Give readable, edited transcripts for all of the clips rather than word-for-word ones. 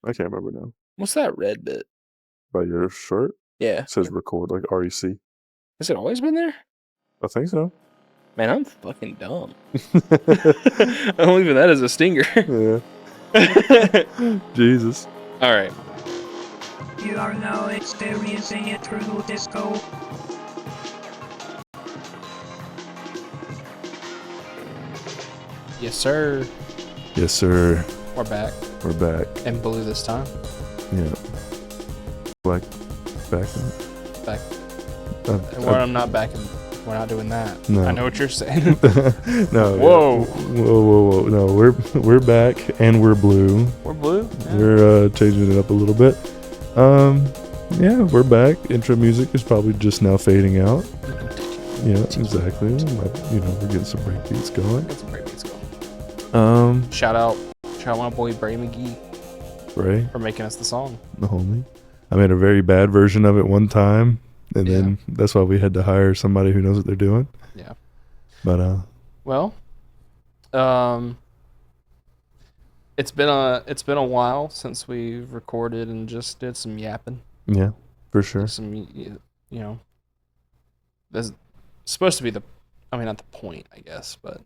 I can't remember now. What's that red bit? By your shirt? Yeah. It says record, like REC. Has it always been there? I think so. Man, I'm fucking dumb. I'm leaving that as a stinger. Yeah. Jesus. All right. You are now experiencing EternalDisco. Yes, sir. Yes, sir. We're back. We're back. And blue this time. Yeah. Back. Back. I'm not back. We're not doing that. No. I know what you're saying. No. Whoa. No, we're back and we're blue. We're blue. Yeah. We're changing it up a little bit. Yeah, we're back. Intro music is probably just now fading out. Yeah, exactly. We're getting some breakbeats going. Shout out my boy Bray McGee. Ray for making us the song. The homie. I made a very bad version of it one time, and then that's why we had to hire somebody who knows what they're doing. Yeah. But well, it's been a while since we've recorded and just did some yapping. Yeah, for sure. That's supposed to be not the point, I guess, but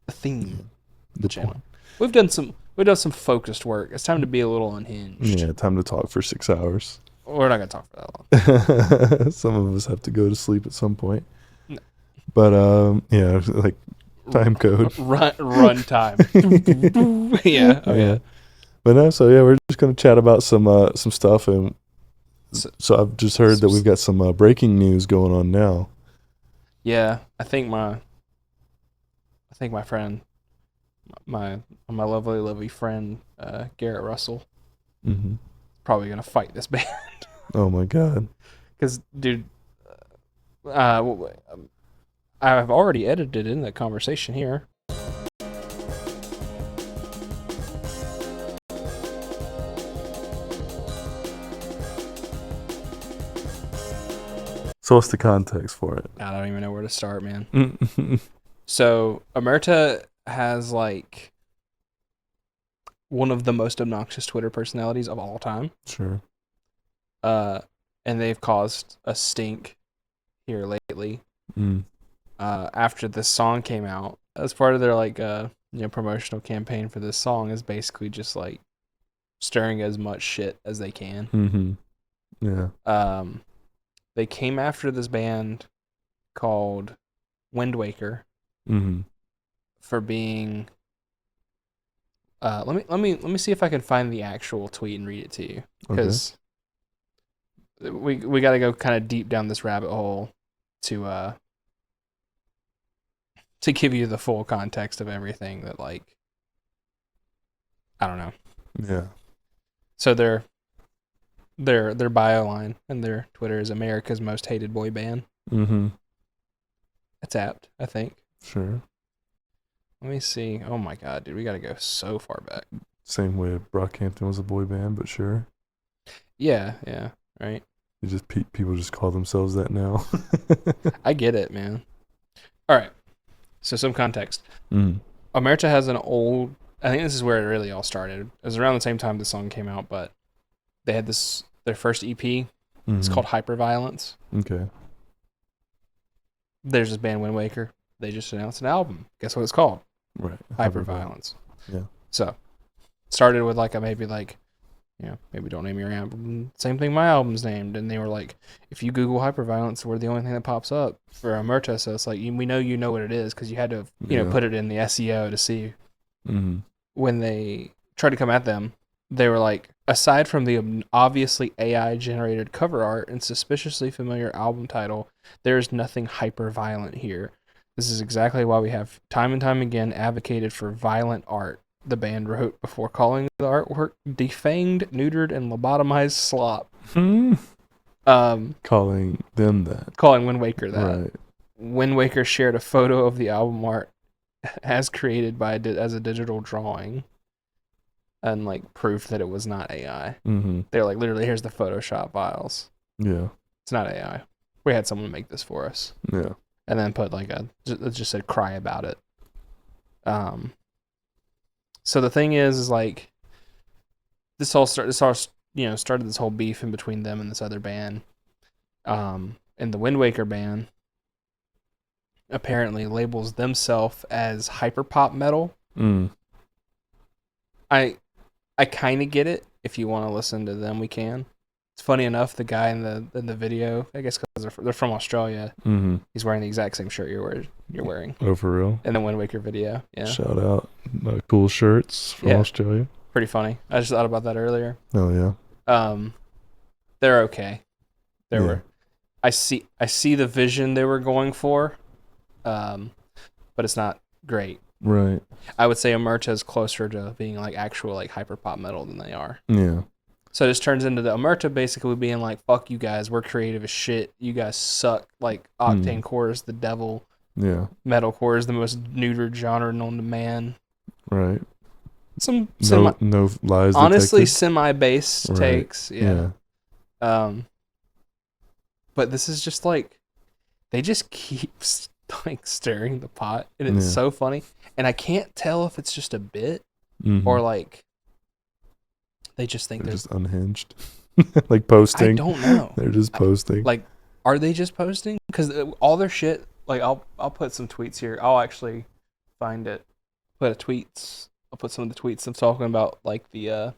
the theme. The channel. point. We've done some focused work. It's time to be a little unhinged. Yeah, time to talk for 6 hours. We're not gonna talk for that long. Some of us have to go to sleep at some point. No. But yeah, like time code. Run time. Yeah. Oh yeah. But no, so yeah, we're just gonna chat about some stuff, and so I've just heard that we've got some breaking news going on now. Yeah, I think my friend, my lovely friend, Garrett Russell, probably gonna fight this band. Oh my god! Because, dude, I've already edited in the conversation here. So what's the context for it? I don't even know where to start, man. So Omerta has like one of the most obnoxious Twitter personalities of all time. Sure. And they've caused a stink here lately. After this song came out, as part of their promotional campaign for this song, is basically just like stirring as much shit as they can. Yeah. They came after this band called Wind Waker for being. Let me see if I can find the actual tweet and read it to you, because we got to go kind of deep down this rabbit hole to give you the full context of everything that, like, I don't know. Yeah. So their bio line and their Twitter is America's most hated boy band. It's apt, I think. Sure. Let me see. Oh my god, dude, we gotta go so far back. Same way Brockhampton was a boy band, but sure. Yeah, right. People just call themselves that now. I get it, man. All right. So some context. Omerta has an old. I think this is where it really all started. It was around the same time the song came out, but they had their first EP. It's called Hyperviolence. Okay. There's this band Wind Waker. They just announced an album. Guess what it's called? Right. Hyperviolence. Yeah. So started with maybe don't name your album. Same thing my album's named. And they were like, if you Google Hyperviolence, we're the only thing that pops up for Omerta. So it's like, we know you know what it is, because you had to put it in the SEO to see. When they tried to come at them, they were like, aside from the obviously AI-generated cover art and suspiciously familiar album title, there's nothing hyper-violent here. This is exactly why we have time and time again advocated for violent art, the band wrote before calling the artwork defanged, neutered, and lobotomized slop. Calling them that. Calling Wind Waker that. Right. Wind Waker shared a photo of the album art as created as a digital drawing, and like proof that it was not AI. They're like, literally, here's the Photoshop files. Yeah. It's not AI. We had someone make this for us. Yeah. And then put it just said cry about it. So the thing is like, started this whole beef in between them and this other band. And the Wind Waker band apparently labels themselves as hyperpop metal. I kind of get it. If you want to listen to them, we can. It's funny enough, the guy in the video, I guess because they're from Australia, he's wearing the exact same shirt you're wearing. Oh, for real? In the Wind Waker video, yeah. Shout out, cool shirts from Australia. Pretty funny. I just thought about that earlier. Oh yeah. They're okay. I see the vision they were going for, but it's not great. Right. I would say Omerta is closer to being like actual like hyperpop metal than they are. Yeah. So it just turns into the Omerta basically being like, fuck you guys, we're creative as shit. You guys suck. Like Octane Core is the devil. Yeah. Metalcore is the most neutered genre known to man. Right. Some no lies. Honestly, detected. semi-based takes. Yeah. But this is just like, they just keep like stirring the pot, and it's so funny. And I can't tell if it's just a bit or like they just think they're just unhinged, like posting. I don't know. They're just posting. Like, are they just posting? Because all their shit. Like, I'll put some tweets here. I'll actually find it. I'll put some of the tweets I'm talking about, like the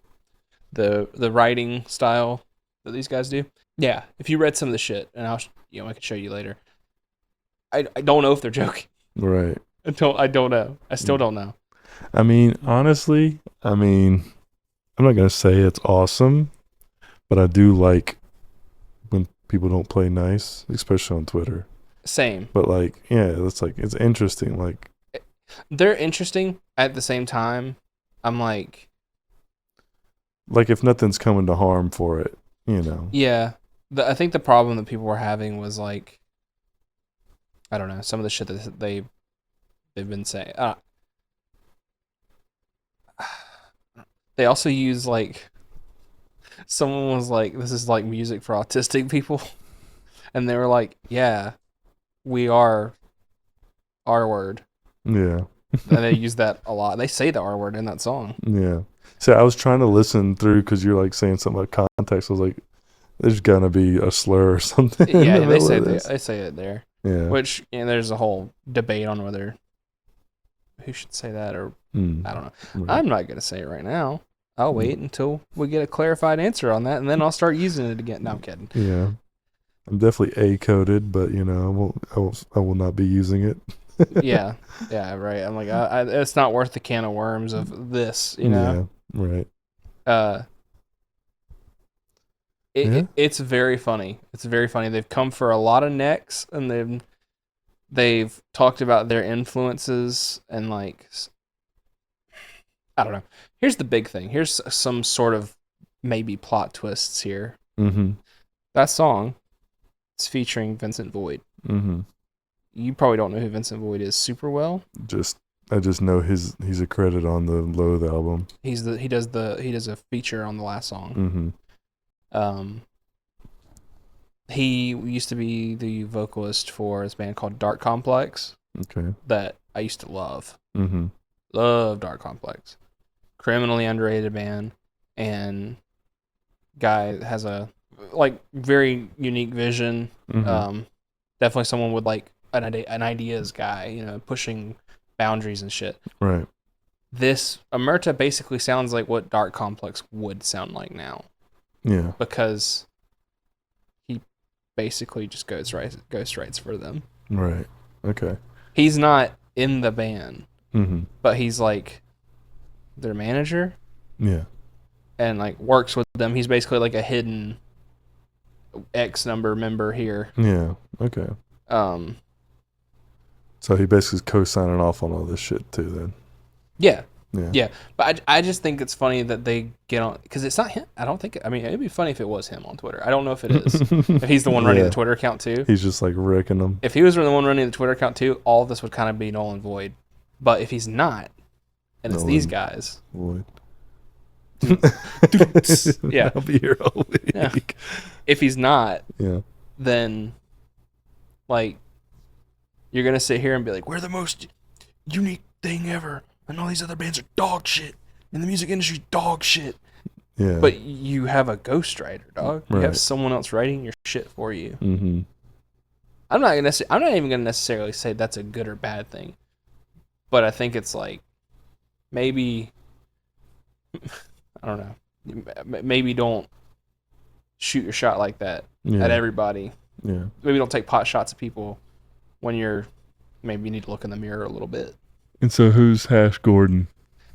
writing style that these guys do. Yeah, if you read some of the shit, and I can show you later. I don't know if they're joking. Right. I don't know. I still don't know. I mean, honestly, I'm not gonna say it's awesome, but I do like when people don't play nice, especially on Twitter. Same. But like, yeah, it's interesting. Like, they're interesting at the same time. I'm like if nothing's coming to harm for it, you know. Yeah. I think the problem that people were having was like, I don't know, some of the shit that they've been saying. They also use like, someone was like, this is like music for autistic people, and they were like, yeah, we are R-word. Yeah. And they use that a lot. They say the R-word in that song. Yeah. So I was trying to listen through because you're like saying something about context. I was like, there's gonna be a slur or something. Yeah, they say it there. Yeah. Which, there's a whole debate on whether who should say that or I don't know. Right. I'm not gonna say it right now. I'll wait until we get a clarified answer on that, and then I'll start using it again. No, I'm kidding. Yeah. I'm definitely A-coded, but I will not be using it. yeah, right. I'm like, it's not worth the can of worms of this, Yeah, right. It's very funny. It's very funny. They've come for a lot of necks, and they've talked about their influences, and like, I don't know. Here's the big thing. Here's some sort of maybe plot twists here. Mm-hmm. That song is featuring Vincent Void. Mm-hmm. You probably don't know who Vincent Void is super well. I just know he's a credit on the Loathe album. He does a feature on the last song. Mm-hmm. He used to be the vocalist for this band called Dark Complex. Okay. That I used to love. Mm-hmm. Love Dark Complex. Criminally underrated band, and guy has a like very unique vision. Mm-hmm. Definitely someone with like an ideas guy, pushing boundaries and shit. Right. This Omerta basically sounds like what Dark Complex would sound like now. Yeah. Because he basically just ghostwrites for them. Right. Okay. He's not in the band, but he's like their manager. Yeah. And like works with them. He's basically like a hidden X number member here. Yeah. Okay. So he basically is co-signing off on all this shit too then. Yeah. But I just think it's funny that they get on, because it's not him. I don't think, it'd be funny if it was him on Twitter. I don't know if it is. If he's the one running the Twitter account too. He's just like wrecking them. If he was the one running the Twitter account too, all of this would kind of be null and void. But if he's not, and it's these guys. Void. Yeah. I'll be here all week. Yeah. If he's not, yeah, then like you're gonna sit here and be like, we're the most unique thing ever, and all these other bands are dog shit, and the music industry's dog shit. Yeah. But you have a ghostwriter, dog. You Right. have someone else writing your shit for you. Mm-hmm. I'm not even gonna necessarily say that's a good or bad thing, but I think it's like maybe I don't know. Maybe don't shoot your shot like that at everybody. Yeah. Maybe don't take pot shots at people when maybe you need to look in the mirror a little bit. And so who's Hash Gordon?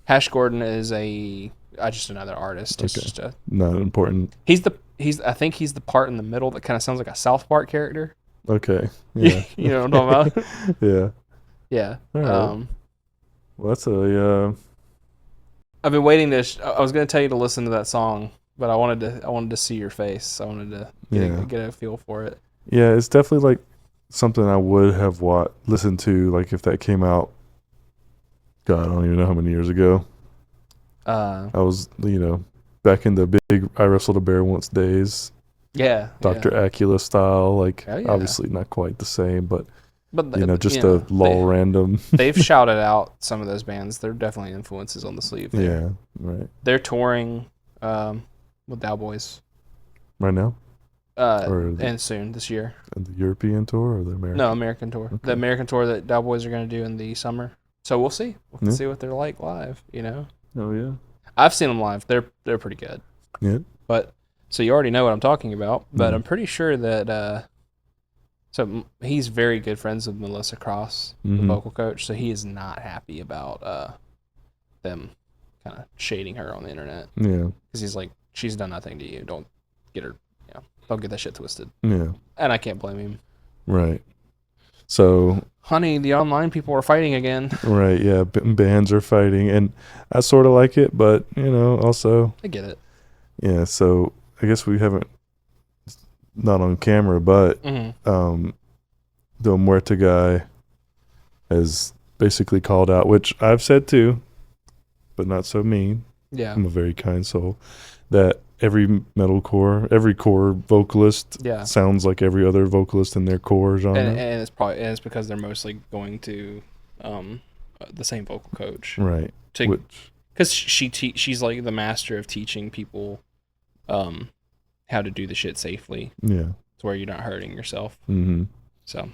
Hash Gordon is just another artist. It's Okay. just Not important. I think he's the part in the middle that kind of sounds like a South Park character. Okay. Yeah. You know what I'm talking about? Yeah. Yeah. All right. Well, that's a I've been waiting to. I was going to tell you to listen to that song, but I wanted to see your face. I wanted to get a feel for it. yeah. It's definitely like something I would have listened to, like if that came out. God, I don't even know how many years ago. I was, back in the big I Wrestled a Bear Once days. Yeah. Dr. Acula style, like Oh, yeah. obviously not quite the same, but just you know, a lull random. They've shouted out some of those bands. They're definitely influences on the sleeve there. Yeah, right. They're touring with Cowboys. Right now? And soon this year. The European tour or the American? No, American tour. Okay. The American tour that Cowboys are going to do in the summer. So we'll see. We'll see what they're like live, Oh, yeah. I've seen them live. They're pretty good. Yeah. But so you already know what I'm talking about, but I'm pretty sure that so he's very good friends with Melissa Cross, the vocal coach, so he is not happy about them kind of shading her on the internet. Yeah. Cuz he's like, she's done nothing to you. Don't get her, don't get that shit twisted. Yeah. And I can't blame him. Right. So, honey, the online people are fighting again. Right, yeah, bands are fighting, and I sort of like it, but also I get it. Yeah, so I guess we haven't, not on camera, but the Muerta guy has basically called out, which I've said too, but not so mean. Yeah, I'm a very kind soul. That every every core vocalist sounds like every other vocalist in their core genre, and it's because they're mostly going to the same vocal coach, right? Because she's like the master of teaching people how to do the shit safely. Yeah, to where you're not hurting yourself. Mm-hmm. So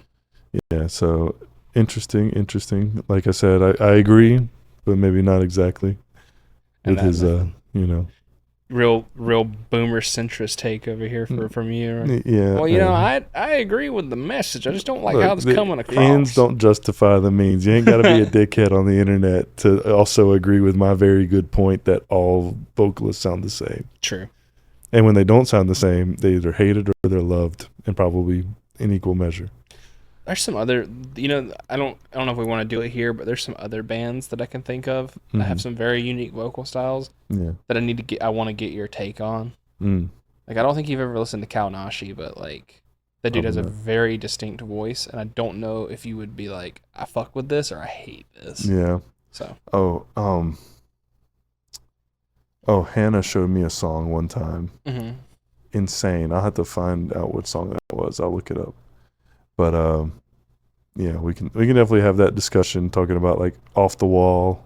yeah, so interesting. Like I said, I agree, but maybe not exactly with his real boomer centrist take over here from you. Yeah. Well, I agree with the message. I just don't like how it's coming across. Ends don't justify the means. You ain't got to be a dickhead on the internet to also agree with my very good point that all vocalists sound the same. True. And when they don't sound the same, they either hated or they're loved, and probably in equal measure. There's some other, I don't know if we want to do it here, but there's some other bands that I can think of that have some very unique vocal styles. Yeah. That I want to get your take on. Like, I don't think you've ever listened to Kaunashi, but like that dude has a very distinct voice, and I don't know if you would be like, I fuck with this or I hate this. Yeah. So. Oh, Hannah showed me a song one time. Mm-hmm. Insane. I'll have to find out what song that was. I'll look it up. But yeah, we can definitely have that discussion talking about like off the wall,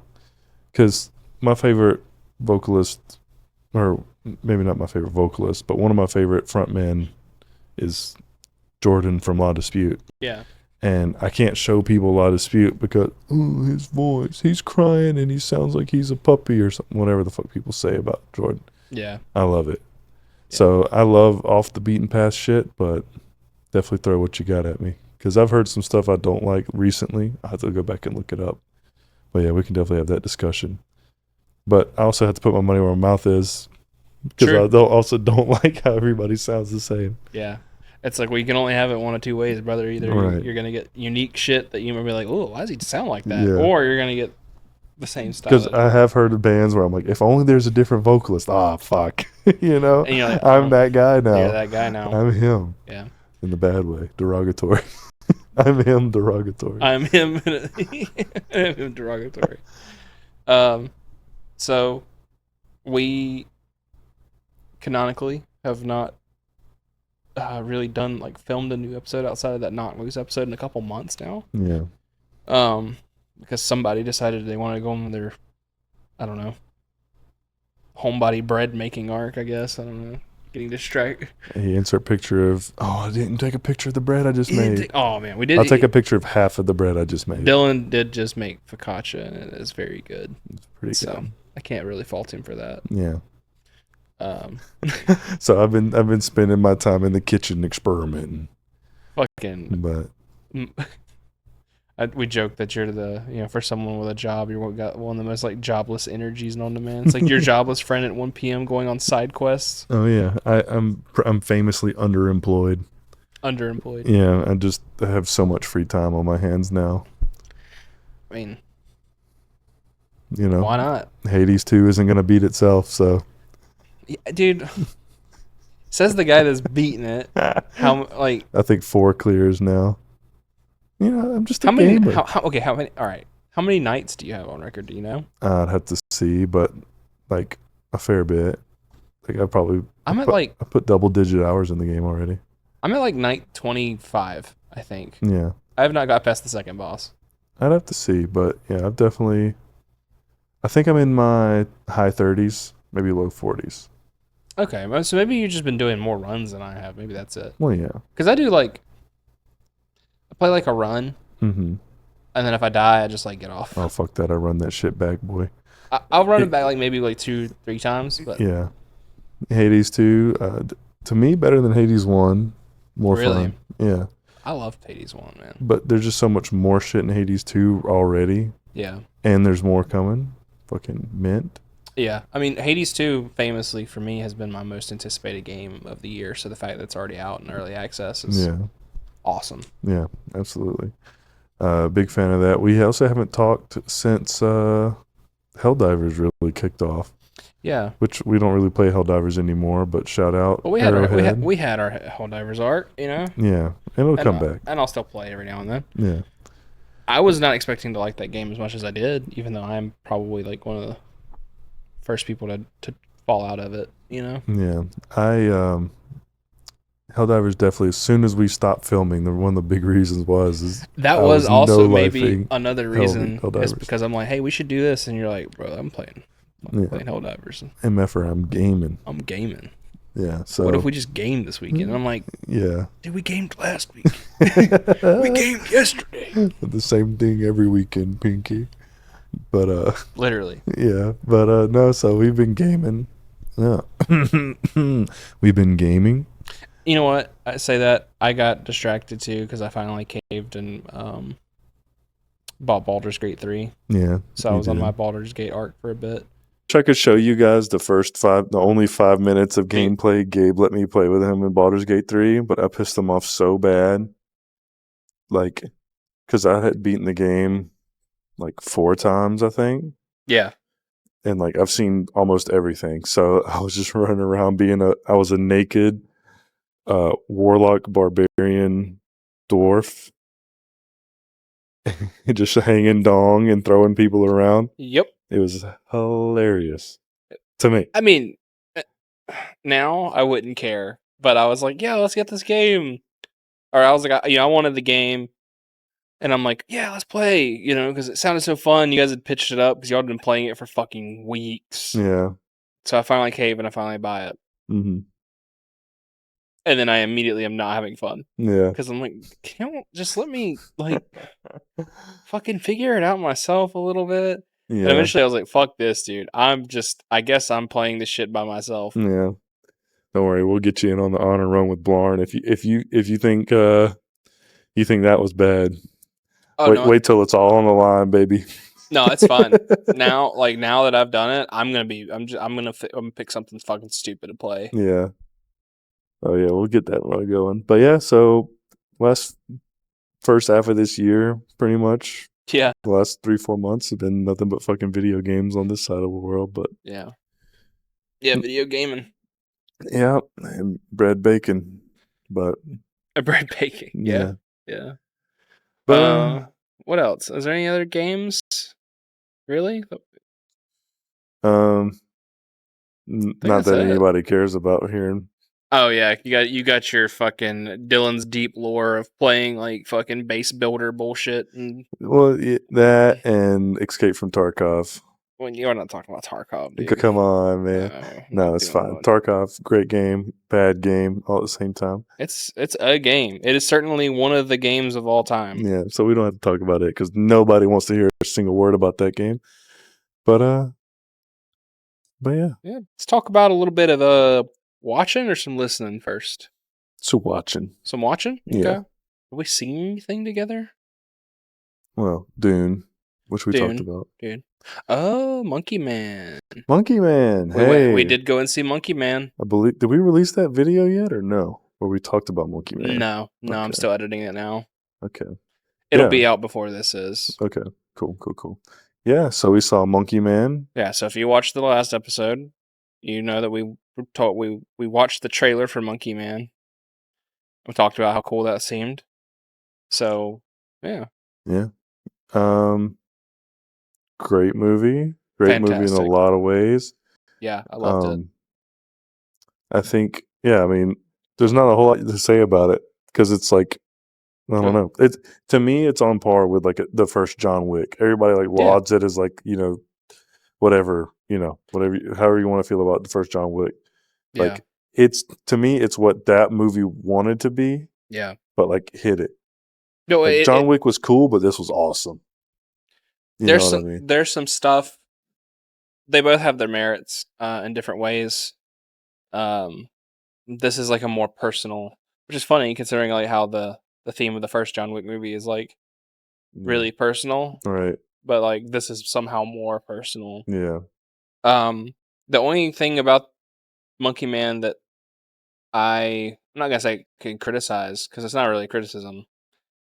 because my favorite vocalist, or maybe not my favorite vocalist, but one of my favorite frontmen is Jordan from La Dispute. Yeah. And I can't show people La Dispute because his voice, he's crying and he sounds like he's a puppy or something, whatever the fuck people say about Jordan. Yeah. I love it. Yeah. So I love off the beaten path shit, but definitely throw what you got at me, because I've heard some stuff I don't like recently. I have to go back and look it up. But yeah, we can definitely have that discussion. But I also have to put my money where my mouth is, because I also don't like how everybody sounds the same. Yeah. It's like, well, you can only have it one of two ways, brother. Either you're going to get unique shit that you might be like, oh, why does he sound like that? Yeah. Or you're going to get the same style. Because I have heard of bands where I'm like, if only there's a different vocalist. Fuck. And you're like, I'm that guy now. You're that guy now. I'm him. Yeah. In the bad way. Derogatory. I'm him derogatory. I'm him. I'm him derogatory. So we canonically have not really done, like, filmed a new episode outside of that Knock Loose episode in a couple months now. Yeah. Because somebody decided they wanted to go on their, I don't know, homebody bread making arc, I guess. I don't know. Getting distracted. Hey, insert picture of. Oh, I didn't take a picture of the bread I just made. Oh man, we did. I'll take a picture of half of the bread I just made. Dylan did just make focaccia, and it is very good. It's pretty So good. I can't really fault him for that. Yeah. Um, So I've been spending my time in the kitchen experimenting, fucking. but We joke that you're for someone with a job, you're got one of the most like jobless energies known to man. It's like your jobless friend at 1 p.m. going on side quests. oh yeah, I'm famously underemployed. Underemployed. Yeah, I have so much free time on my hands now. I mean, You know, why not? Hades 2 isn't gonna beat itself, so Yeah, dude. Says the guy that's beating it. How like I think 4 clears now. You know, I'm just a how many? gamer. How many? All right. How many nights do you have on record? Do you know? I'd have to see, but like a fair bit. Like I put double-digit hours in the game already. I'm at like night 25, I think. Yeah, I have not got past the second boss. I'd have to see, but yeah, I think I'm in my high 30s, maybe low 40s. Okay, well, so maybe you've just been doing more runs than I have. Maybe that's it. Well, yeah. Because I play like a run, Mm-hmm. and then if I die, I just like get off. Oh, fuck that. I run that shit back, boy. I'll run it back like maybe like 2-3 times, but Yeah. Hades 2, to me, better than Hades 1. More Really? fun. Yeah. I love Hades 1, man. But there's just so much more shit in Hades 2 already. Yeah. And there's more coming. Fucking mint. Yeah. I mean, Hades 2, famously for me, has been my most anticipated game of the year. So the fact that it's already out in early access is awesome. Yeah, absolutely. Big fan of that. We also haven't talked since Helldivers really kicked off. Yeah. Which we don't really play Helldivers anymore, but shout out. Well, we had our Helldivers arc, you know? Yeah, and it'll come back. And I'll still play every now and then. Yeah. I was not expecting to like that game as much as I did, even though I'm probably like one of the first people to fall out of it, you know? Yeah. Helldivers definitely, as soon as we stopped filming, one of the big reasons was that was also maybe no-lifing another reason is Helldivers. because I'm like, hey, we should do this, and you're like, bro, I'm playing Helldivers. MFR, I'm gaming. I'm gaming. Yeah. So what if we just gamed this weekend? And I'm like, yeah, dude, we gamed last week. We gamed yesterday. The same thing every weekend, Pinky. But literally. Yeah, but no. So we've been gaming. Yeah, we've been gaming. You know what? I say that I got distracted too because I finally caved and bought Baldur's Gate 3. Yeah. So I was on my Baldur's Gate arc for a bit. Wish I could show you guys the only 5 minutes of gameplay Gabe let me play with him in Baldur's Gate 3, but I pissed him off so bad. Like, because I had beaten the game like 4 times, I think. Yeah. And like I've seen almost everything. So I was just running around I was a naked warlock barbarian dwarf. Just hanging dong and throwing people around. Yep. It was hilarious to me. I mean, now I wouldn't care, but I was like, yeah, let's get this game. Or I was like, I wanted the game. And I'm like, yeah, let's play, because it sounded so fun. You guys had pitched it up because y'all had been playing it for fucking weeks. Yeah. So I finally cave and I finally buy it. Mm-hmm. And then I immediately am not having fun. Yeah. Because I'm like, can you just let me, fucking figure it out myself a little bit? Yeah. And eventually I was like, fuck this, dude. I guess I'm playing this shit by myself. Yeah. Don't worry, we'll get you in on the honor run with Blarn if you think you think that was bad. Oh, wait till it's all on the line, baby. No, it's fine. now that I've done it, I'm gonna pick something fucking stupid to play. Yeah. Oh yeah, we'll get that one going. But yeah, so first half of this year, pretty much. Yeah. The last 3-4 months have been nothing but fucking video games on this side of the world. But yeah, video gaming. Yeah, and bread bacon, but bread baking. Yeah. But what else? Is there any other games? Really? Not that anybody cares about hearing. Oh yeah, you got your fucking Dylan's deep lore of playing like fucking base builder bullshit and that and Escape from Tarkov. When you're not talking about Tarkov, dude. Come on, man. No, it's fine. Tarkov, great game, bad game, all at the same time. It's a game. It is certainly one of the games of all time. Yeah, so we don't have to talk about it because nobody wants to hear a single word about that game. But yeah. Yeah. Let's talk about a little bit of watching or some listening first. So watching. Some watching? Okay. Yeah. Have we seen anything together? Well, Dune, which we talked about. Dude. Oh, Monkey Man. Monkey Man. Hey. We did go and see Monkey Man. I believe. Did we release that video yet or no? Where we talked about Monkey Man? No, okay. I'm still editing it now. Okay. It'll be out before this is. Okay. Cool. Yeah, so we saw Monkey Man. Yeah, so if you watched the last episode, you know that we watched the trailer for Monkey Man. We talked about how cool that seemed. So, yeah. Yeah. Great movie. Great Fantastic. movie in a lot of ways. Yeah, I loved it. I think, I mean, there's not a whole lot to say about it because it's like, I don't know. To me, it's on par with like the first John Wick. Everybody like lauds it as like, whatever, however you want to feel about the first John Wick. Like to me, it's what that movie wanted to be. Yeah. But like hit it. No, like, John Wick was cool, but this was awesome. You know what I mean? There's some stuff. They both have their merits in different ways. This is like a more personal, which is funny considering like how the theme of the first John Wick movie is like really personal. Right. But like this is somehow more personal. Yeah. The only thing about Monkey Man that I'm not gonna say can criticize because it's not really criticism.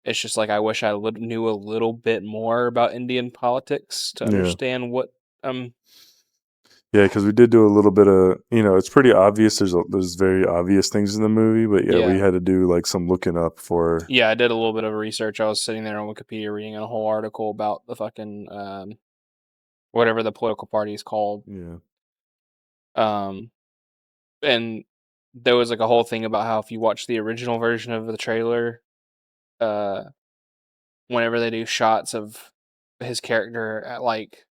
It's just like I wish I knew a little bit more about Indian politics to understand what Yeah, because we did do a little bit of, it's pretty obvious. There's very obvious things in the movie, but we had to do like some looking up for. Yeah, I did a little bit of research. I was sitting there on Wikipedia reading a whole article about the fucking whatever the political party is called. Yeah. And there was like a whole thing about how if you watch the original version of the trailer, whenever they do shots of his character at like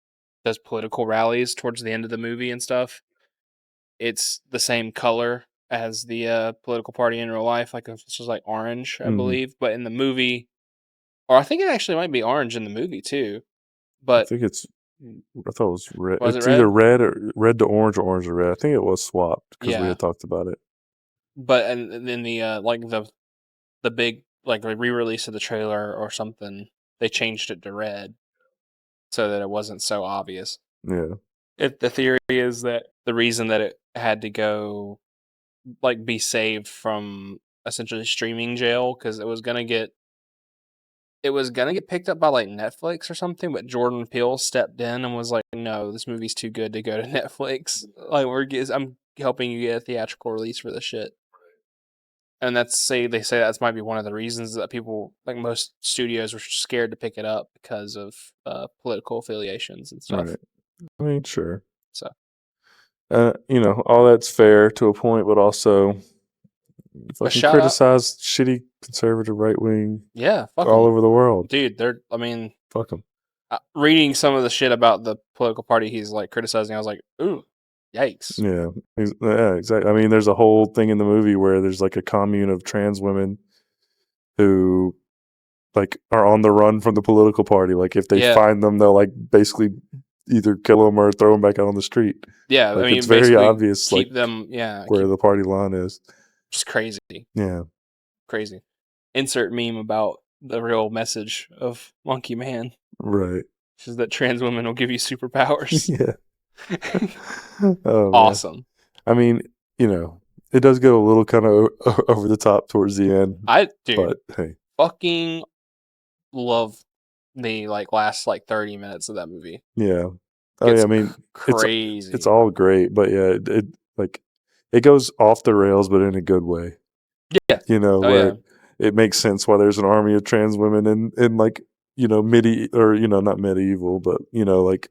those political rallies towards the end of the movie and stuff, it's the same color as the political party in real life. Like it's just like orange, I believe. But in the movie, or I think it actually might be orange in the movie too. But I thought it was red. It's either red to orange or orange to red. I think it was swapped because we had talked about it. But and then the like the big like re-release of the trailer or something, they changed it to red so that it wasn't so obvious. Yeah. The theory is that the reason that it had to go like be saved from essentially streaming jail because it was gonna get picked up by like Netflix or something, but Jordan Peele stepped in and was like, "No, this movie's too good to go to Netflix. Like I'm helping you get a theatrical release for this shit." And they say that might be one of the reasons that people, like most studios, were scared to pick it up because of political affiliations and stuff. Right. I mean, sure. So, all that's fair to a point, but also fucking criticize shitty conservative right wing. Yeah, all over the world, dude. Fuck them. Reading some of the shit about the political party he's like criticizing, I was like, ooh. Yikes. Yeah, exactly. I mean, there's a whole thing in the movie where there's like a commune of trans women who like are on the run from the political party. Like if they find them, they'll like basically either kill them or throw them back out on the street. Yeah, like, it's very obvious keep them, where the party line is. Just crazy. Yeah. Crazy. Insert meme about the real message of Monkey Man. Right. Which is that trans women will give you superpowers. Yeah. Awesome. I mean, it does go a little kind of over the top towards the end. But hey, fucking love the like last like 30 minutes of that movie. Yeah. I mean, crazy. It's all great, but yeah, it goes off the rails, but in a good way. Yeah. Where it makes sense why there's an army of trans women in like, not medieval, but like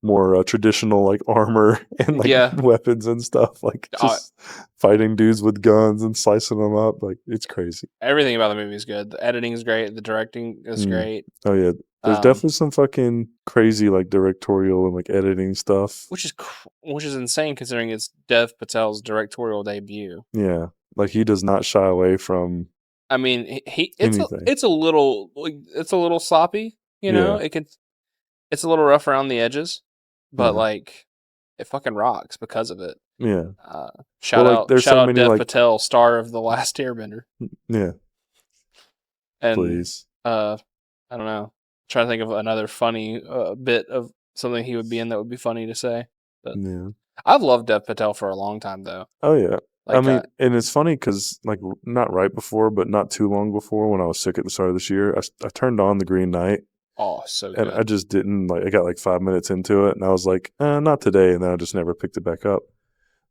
more traditional like armor and like Yeah. weapons and stuff, like just fighting dudes with guns and slicing them up. Like it's crazy. Everything about the movie is good. The editing is great. The directing is great. Oh yeah, there's definitely some fucking crazy like directorial and like editing stuff. Which is insane considering it's Dev Patel's directorial debut. Yeah, like he does not shy away from. I mean, anything. it's a little sloppy, you know. Yeah. It's a little rough around the edges, but Yeah. like it fucking rocks because of it. Yeah. Shout like, out, there's shout so out many, Dev like- Patel, star of The Last Airbender. Yeah. And Please. I don't know. Trying to think of another funny bit of something he would be in that would be funny to say. But Yeah. I've loved Dev Patel for a long time though. Oh yeah. Like, I mean, and it's funny because like not right before, but not too long before, when I was sick at the start of this year, I turned on The Green Knight. oh, so And good. I just didn't like. I got like 5 minutes into it, and I was like, not today. And then I just never picked it back up.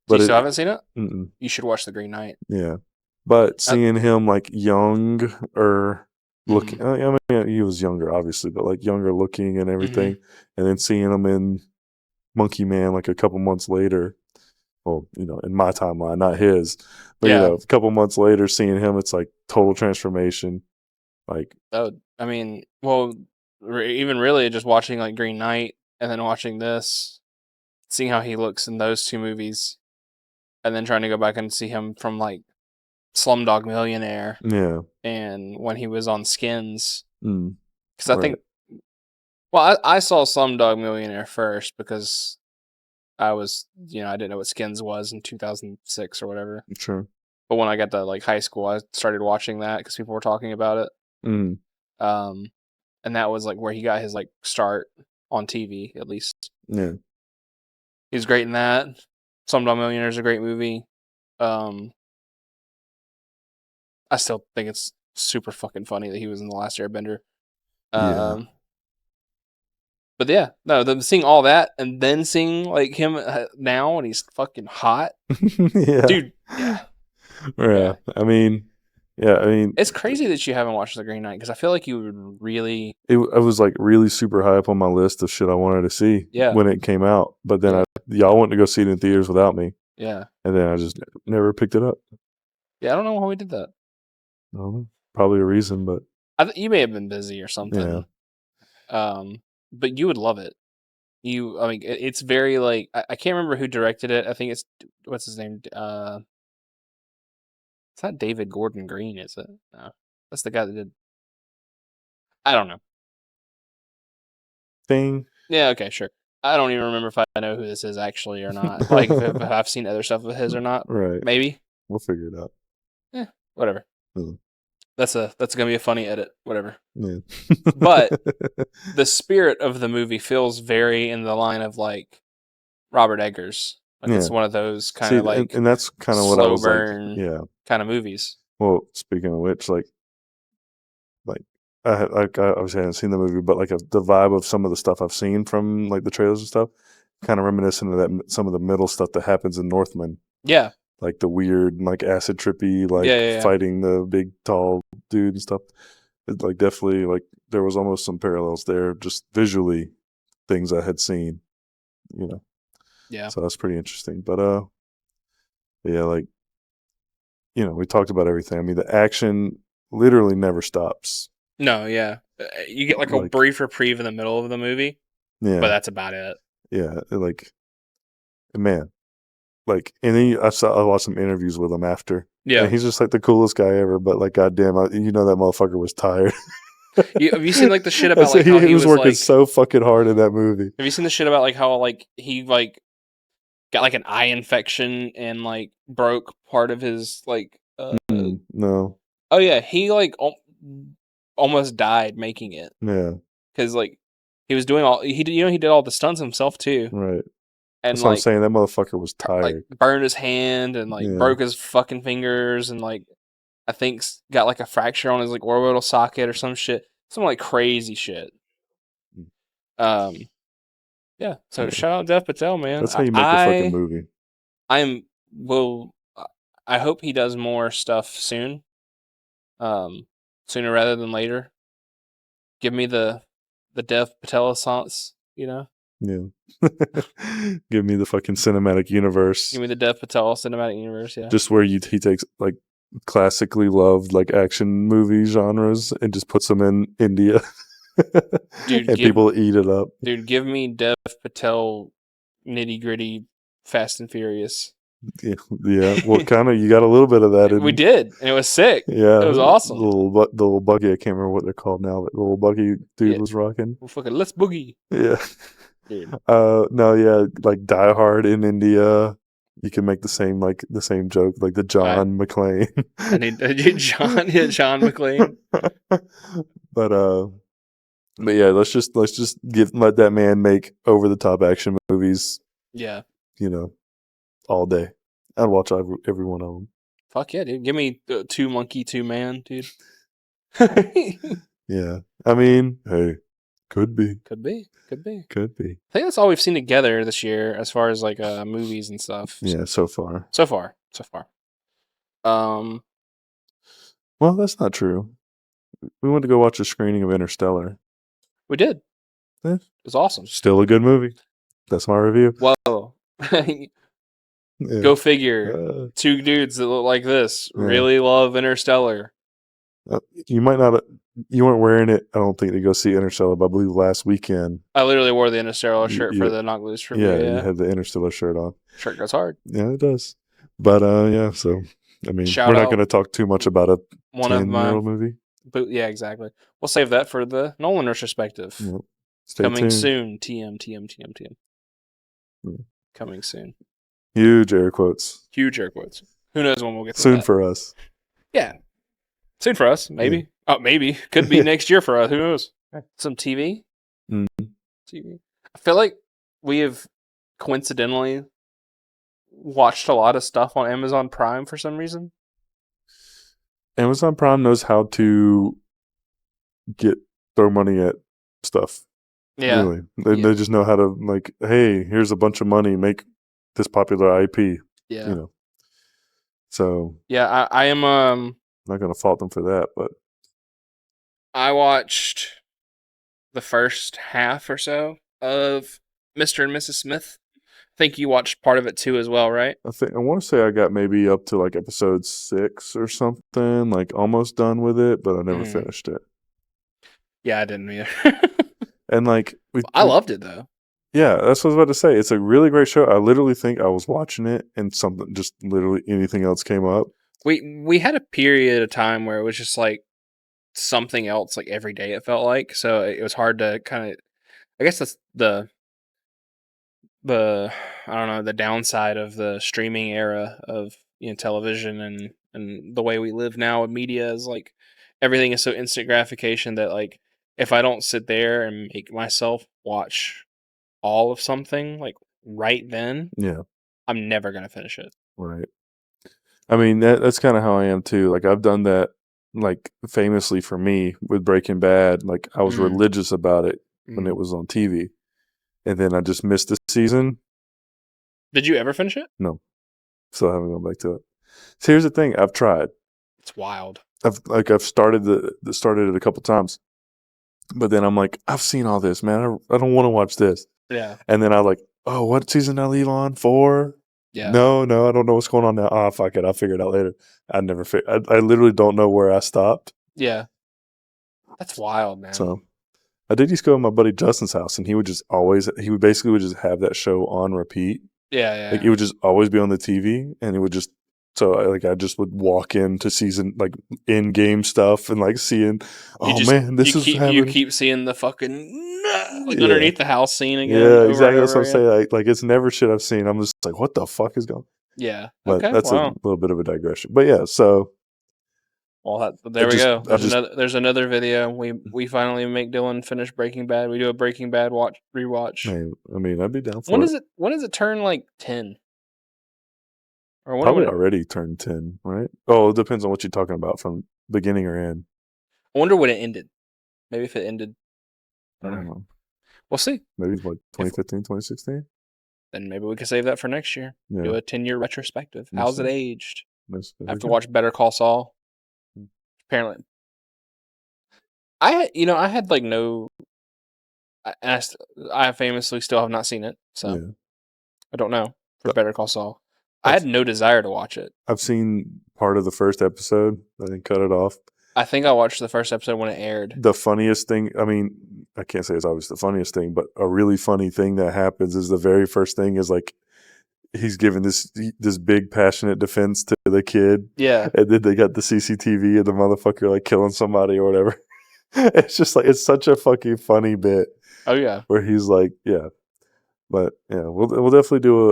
But you still haven't seen it? Mm-mm. You should watch The Green Knight. Yeah, but seeing him like young or looking, I mean, he was younger, obviously, but like younger looking and everything, and then seeing him in Monkey Man like a couple months later. Well, in my timeline, not his, but a couple months later, seeing him, it's like total transformation. Like, oh, I mean, well, even really just watching like Green Knight and then watching this, seeing how he looks in those two movies, and then trying to go back and see him from like Slumdog Millionaire, yeah, and when he was on Skins, because I right. think, well, I saw Slumdog Millionaire first because I was, I didn't know what Skins was in 2006 or whatever. Sure. But when I got to like high school, I started watching that because people were talking about it. And that was like where he got his like start on TV, at least. Yeah. He's great in that. Slumdog Millionaire is a great movie. I still think it's super fucking funny that he was in The Last Airbender. Yeah. But yeah, no, seeing all that and then seeing like him now and he's fucking hot, yeah, dude. Yeah. Yeah. I mean, it's crazy that you haven't watched The Green Knight because I feel like you would really. It was like really super high up on my list of shit I wanted to see when it came out. But then y'all went to go see it in theaters without me. Yeah. And then I just never picked it up. Yeah, I don't know why we did that. No, probably a reason, but you may have been busy or something. Yeah. But you would love it. I mean, it's very like I can't remember who directed it. I think it's what's his name. It's not David Gordon Green, is it? No, that's the guy that did. I don't know. Thing. Yeah. Okay. Sure. I don't even remember if I know who this is actually or not. Like if I've seen other stuff of his or not. Right. Maybe. We'll figure it out. Yeah. Whatever. That's gonna be a funny edit. Whatever. Yeah. But the spirit of the movie feels very in the line of like Robert Eggers. Like it's one of those kind of like, and that's kind of what I was like. Yeah. Kind of movies. Well, speaking of which, like I obviously hadn't seen the movie, but like the vibe of some of the stuff I've seen from like the trailers and stuff, kind of reminiscent of that some of the middle stuff that happens in Northman. Yeah. Like the weird, like acid trippy, like fighting the big tall dude and stuff. It, like definitely, like there was almost some parallels there, just visually, things I had seen. Yeah. So that's pretty interesting. But yeah, like we talked about everything. I mean, the action literally never stops. No, yeah, you get like a brief reprieve in the middle of the movie. Yeah, but that's about it. Yeah, man. Like, and then I watched some interviews with him after. Yeah, and he's just like the coolest guy ever. But like, goddamn, that motherfucker was tired. Have you seen like the shit about like how he was working like, so fucking hard in that movie? Have you seen the shit about like how like he like got like an eye infection and like broke part of his like? No. Oh yeah, he like almost died making it. Yeah, because like he was doing he did all the stunts himself too. Right. And that's what I'm saying. That motherfucker was tired. Like burned his hand and like broke his fucking fingers and like I think got like a fracture on his like orbital socket or some shit. Some like crazy shit. Yeah. So shout out Dev Patel, man. That's how you make a fucking movie. I hope he does more stuff soon. Sooner rather than later. Give me the Dev Patel essence, Yeah. Give me the fucking cinematic universe. Give me the Dev Patel cinematic universe. Yeah. Just where he takes like classically loved like action movie genres and just puts them in India. Dude, and people eat it up. Dude, give me Dev Patel nitty gritty Fast and Furious. Yeah. Well, kind of. You got a little bit of that. We did, and it was sick. Yeah, it was awesome. The little buggy. I can't remember what they're called now. But the little buggy dude was rocking. Well, fucking let's boogie. Yeah. Dude. No, yeah, like Die Hard in India. You can make the same joke, like the John McClane. I need John McClane. But yeah, let's just let that man make over the top action movies. Yeah, all day. I'd watch every one of them. Fuck yeah, dude! Give me 2 Monkey 2 Man, dude. Yeah, I mean, hey, could be. I think that's all we've seen together this year, as far as like movies and stuff. Yeah, so far. Well, that's not true. We went to go watch a screening of Interstellar. We did. Yeah. It was awesome. Still a good movie. That's my review. Whoa. Go figure. 2 dudes that look like this really love Interstellar. You might not. You weren't wearing it, I don't think, to go see Interstellar, but I believe last weekend. I literally wore the Interstellar shirt for the Not Loose review. Yeah, you had the Interstellar shirt on. Shirt goes hard. Yeah, it does. But yeah, so I mean, we're not going to talk too much about a 10-year-old movie. But yeah, exactly. We'll save that for the Nolan retrospective. Yep. Stay Coming tuned. soon. TM. Yeah. Coming soon. Huge air quotes. Who knows when we'll get to soon that. for us. Yeah. Soon for us, maybe. Yeah. Oh, maybe. Could be next year for us. Who knows? Some TV. Mm-hmm. TV. I feel like we have coincidentally watched a lot of stuff on Amazon Prime for some reason. Amazon Prime knows how to throw money at stuff. Yeah. Really. They just know how to, like, hey, here's a bunch of money, make this popular IP. Yeah. So. Yeah, I am not going to fault them for that, but I watched the first half or so of Mr. and Mrs. Smith. I think you watched part of it too as well, right? I want to say I got maybe up to like episode 6 or something, like almost done with it, but I never finished it. Yeah, I didn't either. And like I loved it though. Yeah, that's what I was about to say. It's a really great show. I literally think I was watching it and something, just literally anything else came up. We had a period of time where it was just like something else, like every day it felt like. So it was hard to kind of, I guess that's the I don't know, the downside of the streaming era of television and the way we live now with media is like everything is so instant gratification that like if I don't sit there and make myself watch all of something like right then, I'm never gonna finish it. Right. I mean that's kind of how I am too. Like I've done that, like famously for me with Breaking Bad. Like I was religious about it when it was on TV, and then I just missed the season. Did you ever finish it? No, still haven't gone back to it. So here's the thing: I've tried. It's wild. I've started it a couple times, but then I'm like, I've seen all this, man. I don't want to watch this. Yeah. And then I like, oh, what season did I leave on? 4? Yeah. No, I don't know what's going on now. Ah, fuck it. I'll figure it out later. I literally don't know where I stopped. Yeah. That's wild, man. So I did used to go to my buddy Justin's house, and he would basically just have that show on repeat. Yeah. Like it would just always be on the TV, and it would just, so I just would walk into season, like in-game stuff and like seeing, this is happening. You keep seeing the fucking underneath the house scene again. Yeah, exactly. That's what I'm saying. Like it's never shit I've seen. I'm just like, what the fuck is going? Yeah. But that's a little bit of a digression. But yeah, so. Well, there we go. There's another video. We finally make Dylan finish Breaking Bad. We do a Breaking Bad rewatch. I mean, I'd be down for it. When does it turn like 10? Or probably already turned 10, right? Oh, it depends on what you're talking about, from beginning or end. I wonder when it ended. Maybe if it ended. I don't know. We'll see. Maybe it's like 2015, 2016? Then maybe we can save that for next year. Yeah. Do a 10-year retrospective. How's it aged? I have to watch Better Call Saul. Apparently. I had like no I famously still have not seen it, so Yeah. I don't know for Better Call Saul. I I've- had no desire to watch it. I've seen part of the first episode. I then cut it off. I think I watched the first episode when it aired. The funniest thing, I mean, I can't say it's always the funniest thing, but a really funny thing that happens is the very first thing is like he's giving this big passionate defense to the kid. Yeah. And then they got the CCTV and the motherfucker like killing somebody or whatever. It's just like, it's such a fucking funny bit Oh yeah. where he's like, yeah. But yeah, we'll definitely do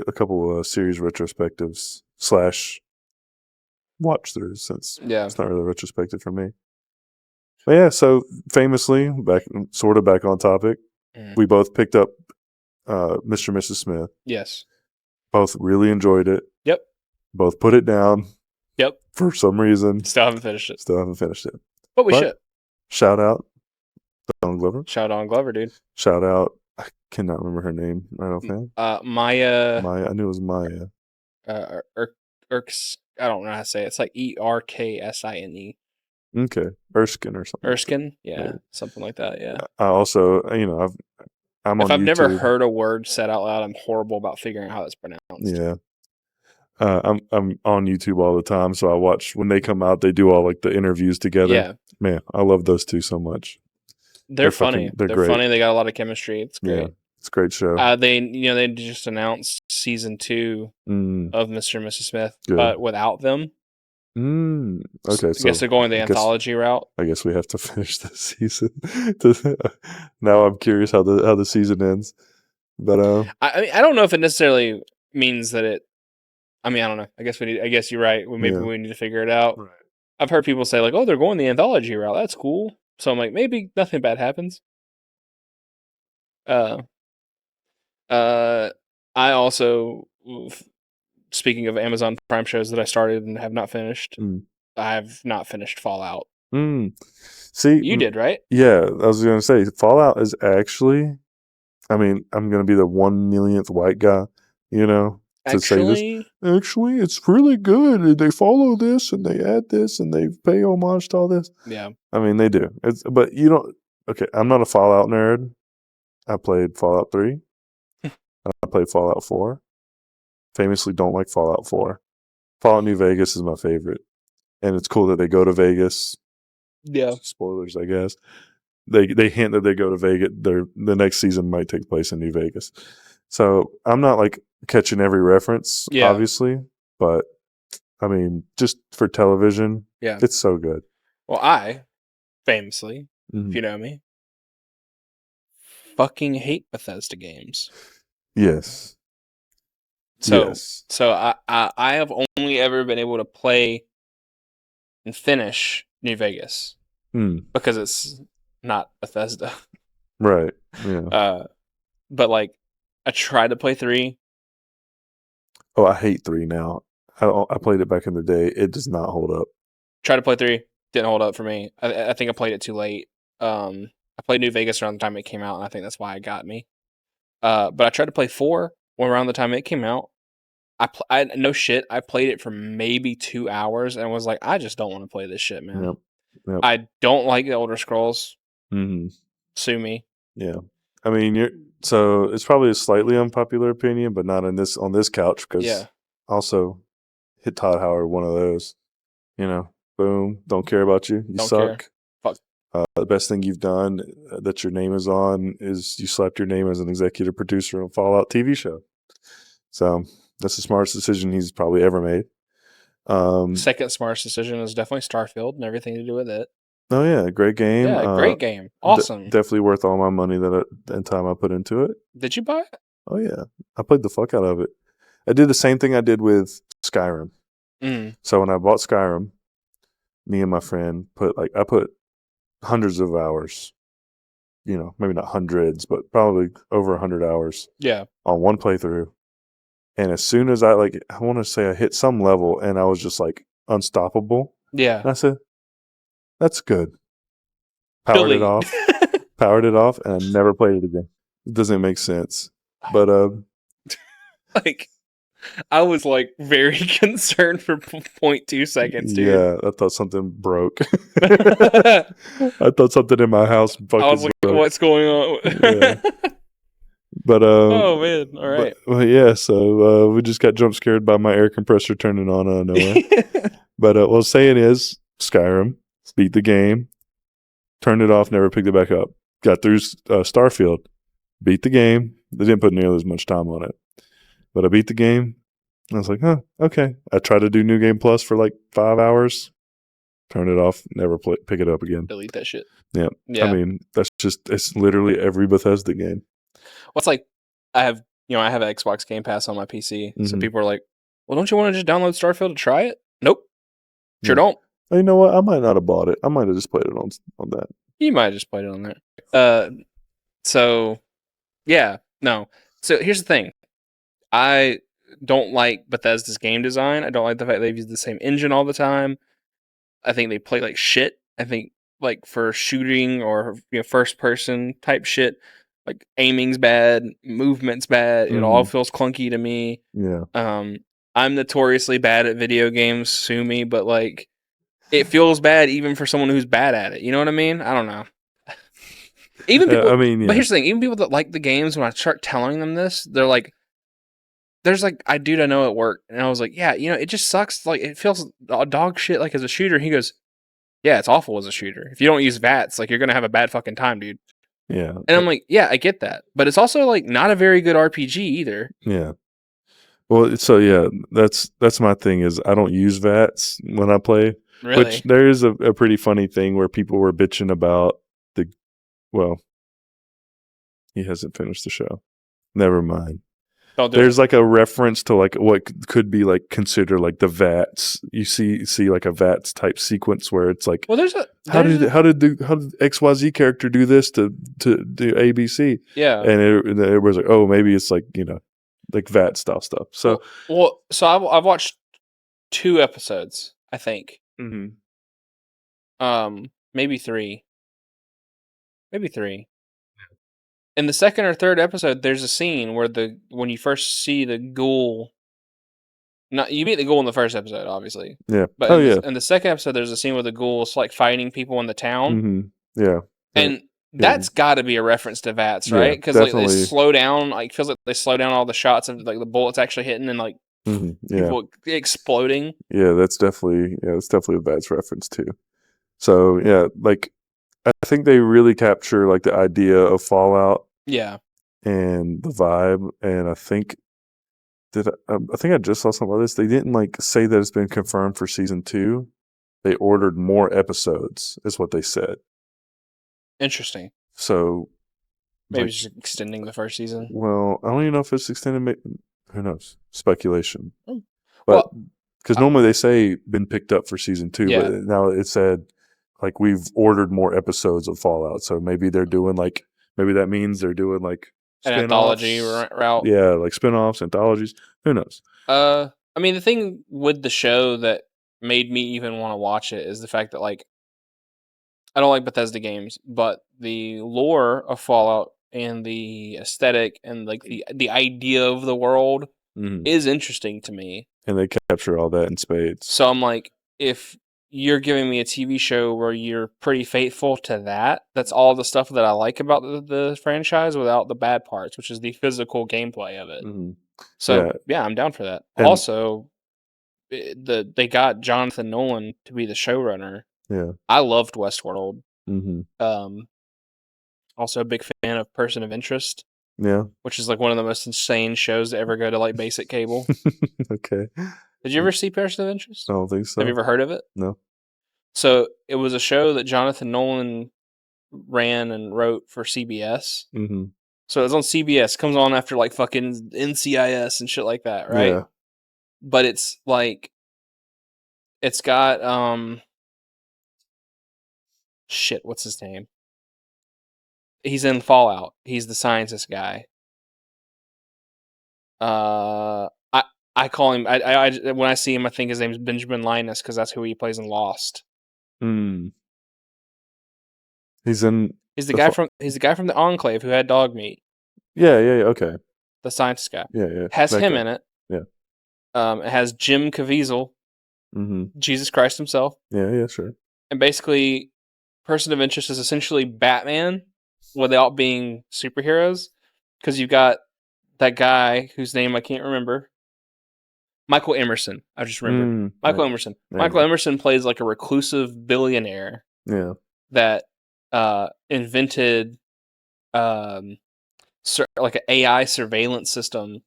a couple of series retrospectives / watch throughs since Yeah. it's not really retrospective for me. But yeah, so famously, back on topic, we both picked up Mr. and Mrs. Smith. Yes. Both really enjoyed it. Yep. Both put it down. Yep. For some reason. Still haven't finished it. But we should. Shout out Donald Glover. Shout out on Glover, dude. Shout out, I cannot remember her name right offhand. Maya. I knew it was Maya. Erks. I don't know how to say it. It's like Erksine. Okay, Erskine or something. Erskine, yeah, something like that. Yeah. I also, I'm on If I've YouTube. never heard a word said out loud, I'm horrible about figuring out how it's pronounced. Yeah. I'm on YouTube all the time, so I watch when they come out. They do all like the interviews together. Yeah, man, I love those two so much. They're funny. They're great. Funny. They got a lot of chemistry. It's great. Yeah, it's a great show. They just announced season 2 of Mr. and Mrs. Smith, Good. but without them. Okay, I guess they're going the anthology route. I guess we have to finish the season. Now I'm curious how the season ends. But I mean, I don't know if it necessarily means that it. I mean, I don't know. I guess you're right. We need to figure it out. Right. I've heard people say like, "Oh, they're going the anthology route. That's cool." So I'm like, maybe nothing bad happens. I also, speaking of Amazon Prime shows that I started and have not finished, I've not finished Fallout. See, you did, right? Yeah, I was going to say Fallout is actually. I mean, I'm going to be the 1 millionth white guy, to say this. Actually, it's really good. And they follow this and they add this and they pay homage to all this. Yeah. I mean, they do. But you don't. Okay, I'm not a Fallout nerd. I played Fallout 3. I played Fallout 4. Famously don't like Fallout 4. Fallout New Vegas is my favorite. And it's cool that they go to Vegas. Yeah. Spoilers, I guess. They hint that they go to Vegas. The next season might take place in New Vegas. So I'm not like catching every reference, obviously. But I mean, just for television, it's so good. Well, I famously, if you know me, fucking hate Bethesda games. Yes. So I have only ever been able to play and finish New Vegas because it's not Bethesda. Right. Yeah. But like I tried to play 3. Oh, I hate 3 now. I played it back in the day. It does not hold up. Tried to play 3. Didn't hold up for me. I think I played it too late. I played New Vegas around the time it came out, and I think that's why it got me. But I tried to play 4 around the time it came out. I no shit. I played it for maybe 2 hours and was like, I just don't want to play this shit, man. Yep. I don't like the Elder Scrolls. Mm-hmm. Sue me. Yeah. I mean, so it's probably a slightly unpopular opinion, but not on this couch because also hit Todd Howard one of those. Boom. Don't care about you. You suck. Fuck. The best thing you've done that your name is on is you slapped your name as an executive producer on Fallout TV show. So that's the smartest decision he's probably ever made. Second smartest decision is definitely Starfield and everything to do with it. Oh yeah, great game. Yeah, great game. Awesome. Definitely worth all my money and time I put into it. Did you buy it? Oh yeah, I played the fuck out of it. I did the same thing I did with Skyrim. So when I bought Skyrim, me and my friend I put hundreds of hours. Maybe not hundreds, but probably over 100 hours. Yeah. On one playthrough. And as soon as I want to say I hit some level and I was just like unstoppable. Yeah. And I said, that's good. Powered it off, and I never played it again. It doesn't make sense. But I was like very concerned for 0.2 seconds, dude. Yeah, I thought something broke. I thought something in my house fucking I was like, fuck. What's going on? Yeah. But Oh man! All right. But yeah, so we just got jump scared by my air compressor turning on out of nowhere. But what I was saying is Skyrim, beat the game, turned it off, never picked it back up. Got through Starfield, beat the game. They didn't put nearly as much time on it, but I beat the game. I was like, huh, okay. I tried to do New Game Plus for like 5 hours, turn it off, never pick it up again. Delete that shit. Yeah. Yeah. I mean, it's literally every Bethesda game. What's like, I have Xbox Game Pass on my PC, so Mhm. people are like, well, don't you want to just download Starfield to try it? Nope. Sure Yeah. don't. You know what? I might not have bought it. I might have just played it on that. You might have just played it on there. So, yeah, no. So here's the thing. I don't like Bethesda's game design. I don't like the fact they've used the same engine all the time. I think they play like shit. I think like for shooting or first person type shit, like aiming's bad, movement's bad. It all feels clunky to me. Yeah. I'm notoriously bad at video games, sue me, but like it feels bad even for someone who's bad at it. You know what I mean? I don't know. Even people, I mean, yeah. But here's the thing: even people that like the games, when I start telling them this, they're like, "There's like, I know at work," and I was like, "Yeah, it just sucks. Like, it feels dog shit. Like as a shooter." He goes, "Yeah, it's awful as a shooter. If you don't use VATS, like you're gonna have a bad fucking time, dude." Yeah. And I'm like, "Yeah, I get that, but it's also like not a very good RPG either." Yeah. Well, so yeah, that's my thing is I don't use VATS when I play. Really? Which there is a pretty funny thing where people were bitching about he hasn't finished the show. Never mind. There's like a reference to like what could be like considered like the VATS. You see like a VATS type sequence where it's like, well, how did XYZ character do this to do ABC? Yeah. And it was like, oh, maybe it's like like VAT style stuff. So so I've watched 2 episodes, I think. Maybe 3. In the second or third episode, there's a scene where when you first see the ghoul. You meet the ghoul in the first episode, obviously. Yeah. But in the second episode, there's a scene where the ghoul's like fighting people in the town. Yeah. And that's got to be a reference to VATS, right? Because like they slow down, like feels like they slow down all the shots of like the bullets actually hitting and like people exploding. Yeah, that's definitely a VATS reference too. So yeah, like I think they really capture like the idea of Fallout. Yeah. And the vibe, and I think I just saw something about this. They didn't like say that it's been confirmed for season 2. They ordered more episodes, is what they said. Interesting. So maybe just extending the first season. Well, I don't even know if it's extended. Who knows? Speculation. But because normally they say been picked up for season 2, but now it said like we've ordered more episodes of Fallout. So maybe they're doing like maybe that means they're doing like an anthology route. Yeah, like spin-offs, anthologies. Who knows? I mean, the thing with the show that made me even want to watch it is the fact that like I don't like Bethesda games, but the lore of Fallout and the aesthetic and like the idea of the world is interesting to me. And they capture all that in spades. So I'm like, if you're giving me a TV show where you're pretty faithful to that's all the stuff that I like about the franchise without the bad parts, which is the physical gameplay of it. So yeah, I'm down for that. And also, they got Jonathan Nolan to be the showrunner. Yeah, I loved Westworld. Also a big fan of Person of Interest. Yeah, which is like one of the most insane shows to ever go to like basic cable. Okay. Did you ever see Person of Interest? I don't think so. Have you ever heard of it? No. So it was a show that Jonathan Nolan ran and wrote for CBS. So it was on CBS. Comes on after like fucking NCIS and shit like that, right? Yeah. But it's like, it's got shit. What's his name? He's in Fallout. He's the scientist guy. I call him. I when I see him, I think his name is Benjamin Linus because that's who he plays in Lost. He's in. He's the guy from the Enclave who had dog meat. Yeah. Okay. The scientist guy. Yeah. Has him in it. Yeah. It has Jim Caviezel. Jesus Christ himself. Yeah. Sure. And basically, Person of Interest is essentially Batman without being superheroes, because you've got that guy whose name I can't remember. Michael Emerson. I just remembered. Michael Emerson. Michael Emerson plays like a reclusive billionaire. Yeah. That invented like an AI surveillance system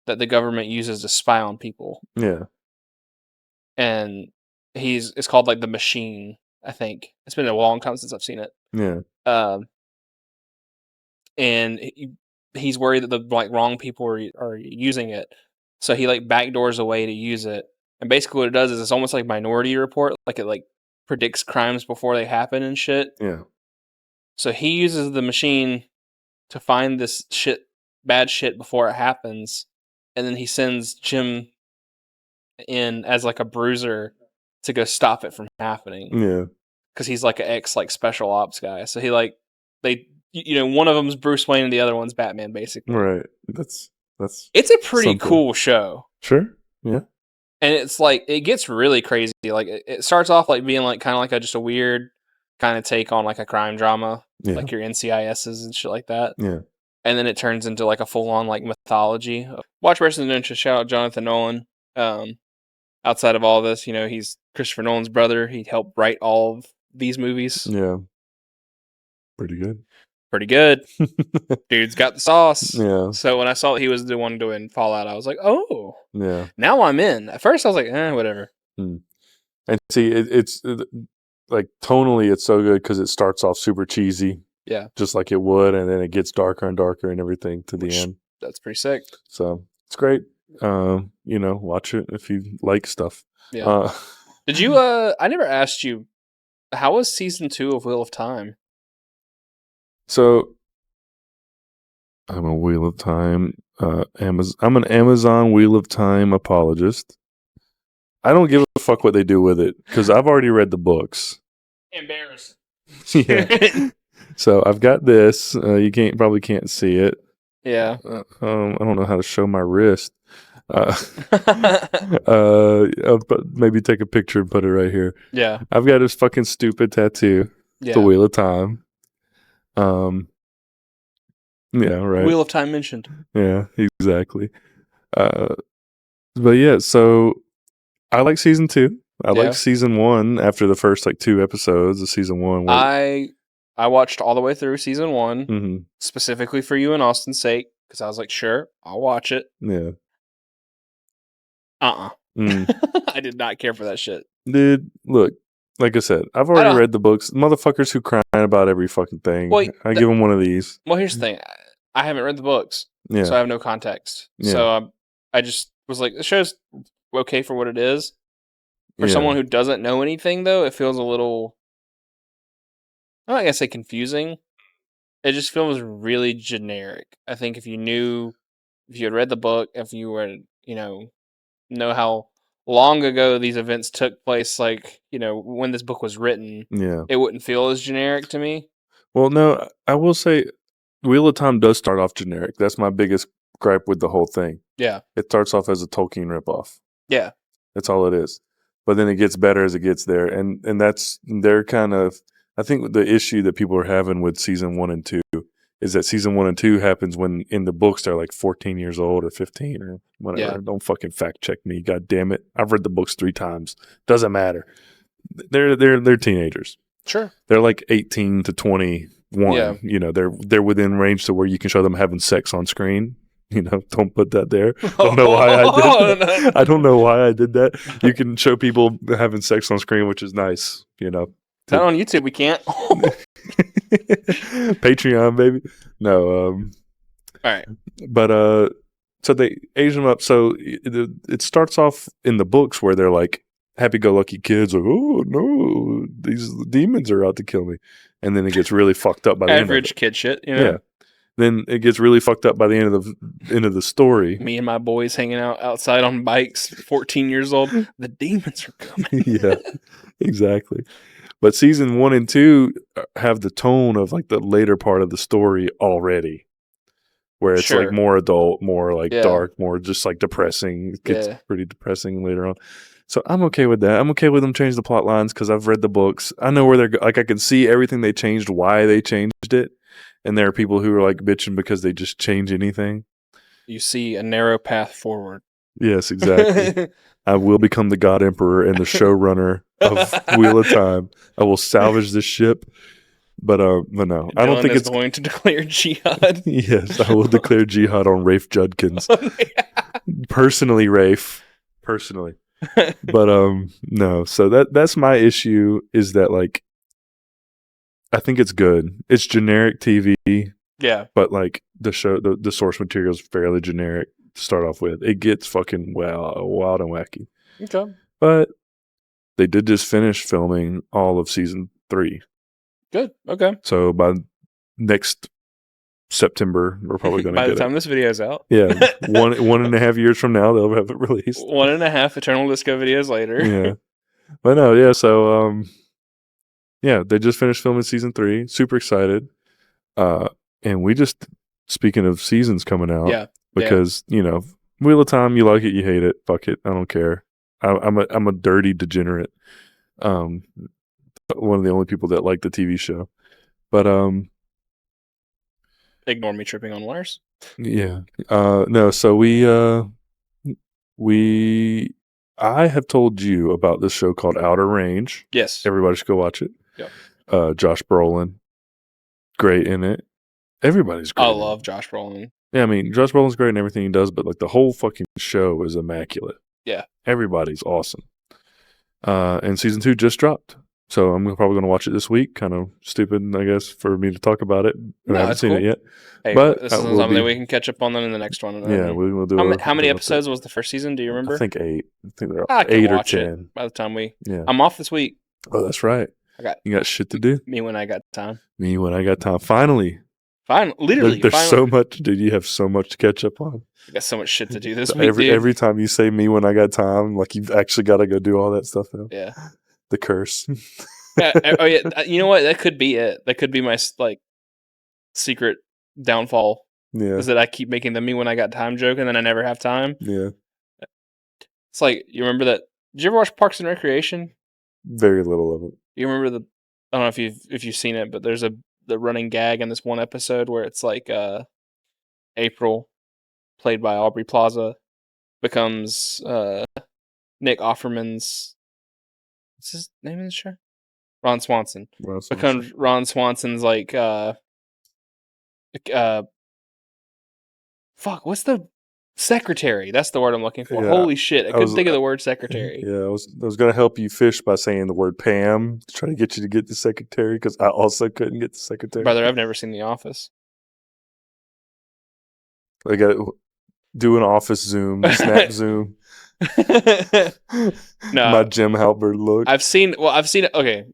that the government uses to spy on people. Yeah. And it's called like The Machine, I think. It's been a long time since I've seen it. Yeah. And he's worried that the like wrong people are using it. So he like backdoors a way to use it. And basically what it does is it's almost like Minority Report, like it like predicts crimes before they happen and shit. Yeah. So he uses the machine to find this bad shit before it happens, and then he sends Jim in as like a bruiser to go stop it from happening. Yeah. Because he's like an ex like special ops guy. So he like one of them's Bruce Wayne and the other one's Batman, basically. Right. That's it's a pretty something. Cool show. Sure. Yeah. And it's like it gets really crazy. Like it starts off like being like kind of like just a weird kind of take on like a crime drama, like your NCISs and shit like that. Yeah. And then it turns into like a full on like mythology. Watch Person of Interest, shout out Jonathan Nolan. Outside of all this, he's Christopher Nolan's brother. He helped write all of these movies. Yeah. Pretty good. Pretty good. Dude's got the sauce. Yeah. So when I saw that he was the one doing Fallout, I was like, oh. Yeah. Now I'm in. At first I was like, whatever. And see, it's like tonally it's so good because it starts off super cheesy. Yeah. Just like it would, and then it gets darker and darker and everything to the end. That's pretty sick. So it's great. Watch it if you like stuff. Yeah. Did you I never asked you, how was season 2 of Wheel of Time? So I'm a Wheel of Time I'm an Amazon Wheel of Time apologist. I don't give a fuck what they do with it because I've already read the books. Embarrassed. Yeah. So I've got this. You probably can't see it. Yeah. I don't know how to show my wrist. But maybe take a picture and put it right here. Yeah. I've got this fucking stupid tattoo. Yeah. The Wheel of Time. Yeah, right. Wheel of Time mentioned. Yeah, exactly. But yeah, so I like season 2. I like season 1 after the first like 2 episodes of season 1. I watched all the way through season 1 specifically specifically for you and Austin's sake because I was like, sure, I'll watch it. Yeah. I did not care for that shit. Dude, look, like I said, I've already read the books. Motherfuckers who crying about every fucking thing. Well, I give them one of these. Well, here's the thing. I haven't read the books, so I have no context. Yeah. So I just was like, the show's okay for what it is. For someone who doesn't know anything, though, it feels a little, I'm not going to say confusing. It just feels really generic. I think if you had read the book, if you were, know how long ago these events took place, like, when this book was written, it wouldn't feel as generic to me. Well, no, I will say Wheel of Time does start off generic. That's my biggest gripe with the whole thing. Yeah. It starts off as a Tolkien ripoff. Yeah. That's all it is. But then it gets better as it gets there. And that's their kind of, I think the issue that people are having with season 1 and 2 is that season 1 and 2 happens when in the books they're like 14 years old or 15 or whatever. Yeah. Don't fucking fact check me. God damn it. I've read the books 3 times. Doesn't matter. They're teenagers. Sure. They're like 18 to 21. Yeah. They're within range to where you can show them having sex on screen. Don't put that there. Don't know why I did that. I don't know why I did that. You can show people having sex on screen, which is nice. Not on YouTube. We can't. Patreon, baby. No. All right. But so they age them up. So it starts off in the books where they're like happy-go-lucky kids, like, oh no, these demons are out to kill me, and then it gets really fucked up by the average kid shit. Yeah. Then it gets really fucked up by the end of the story. Me and my boys hanging out outside on bikes, 14 years old. The demons are coming. Yeah, exactly. But season 1 and 2 have the tone of like the later part of the story already, where it's like more adult, more like dark, more just like depressing. It gets pretty depressing later on. So I'm okay with that. I'm okay with them changing the plot lines because I've read the books. I know where they're like I can see everything they changed, why they changed it. and there are people who are like bitching because they just change anything. You see a narrow path forward. Yes, exactly. I will become the God Emperor and the showrunner of Wheel of Time. I will salvage this ship. But no, I don't Dylan think is it's going to declare jihad. Yes, I will declare jihad on Rafe Judkins. Personally, Rafe. Personally. But no. So that's my issue is that like I think it's good. It's generic TV, Yeah. but like the show the source material is fairly generic to start off with. It gets fucking wild and wacky. Okay. But they did just finish filming all of season 3. Good. Okay. So by next September, we're probably going to By get the time it. this video is out. Yeah, 1.5 years from now, they'll have it released. 1.5 Eternal Disco videos later. Yeah, but no, yeah. So, yeah, they just finished filming season 3. Super excited. And we just speaking of seasons coming out, Yeah. because you know, Wheel of Time, you like it, you hate it, fuck it, I don't care. I'm a dirty degenerate. One of the only people that like the TV show, but Ignore me tripping on wires. yeah. No, so I have told you about this show called Outer Range. Yes. Everybody should go watch it. Yep. Josh Brolin, great in it. Everybody's great. I in it. love Josh Brolin. Yeah, I mean, Josh Brolin's great in everything he does, but like the whole fucking show is immaculate. Yeah. Everybody's awesome. And season 2 just dropped. So I'm probably going to watch it this week. Kind of stupid, I guess, for me to talk about it. No, I haven't that's seen cool. it yet. Hey, But this I is will something be- that we can catch up on then in the next one. Yeah, we will do. How many episodes was the first season? Do you remember? I think 8. I think they're I can 8 or watch 10. it by the time we. Yeah. I'm off this week. Oh, that's right. You got shit to do. Me when I got time. Me when I got time. Finally. Fine, literally. There's finally. so much, dude. You have so much to catch up on. I got so much shit to do this week, Every time you say me when I got time, like you've actually got to go do all that stuff now. Yeah. The curse. Yeah. Oh yeah. You know what? That could be it. That could be my like secret downfall. Yeah. Is that I keep making the me when I got time joke and then I never have time. Yeah. It's like you remember that. Did you ever watch Parks and Recreation? Very little of it. You remember the? I don't know if you've seen it, but there's the running gag in this one episode where it's like April, played by Aubrey Plaza, becomes Nick Offerman's. What's his name in the show? Ron Swanson. Becomes Ron Swanson's like fuck, what's the secretary? That's the word I'm looking for. Yeah, Holy shit. I couldn't think of the word secretary. Yeah, I was going to help you fish by saying the word Pam to try to get you to get the secretary because I also couldn't get the secretary. Brother, I've never seen The Office. I got to do an office Zoom, snap Zoom. No. My Jim Halpert look. I've seen it. Okay.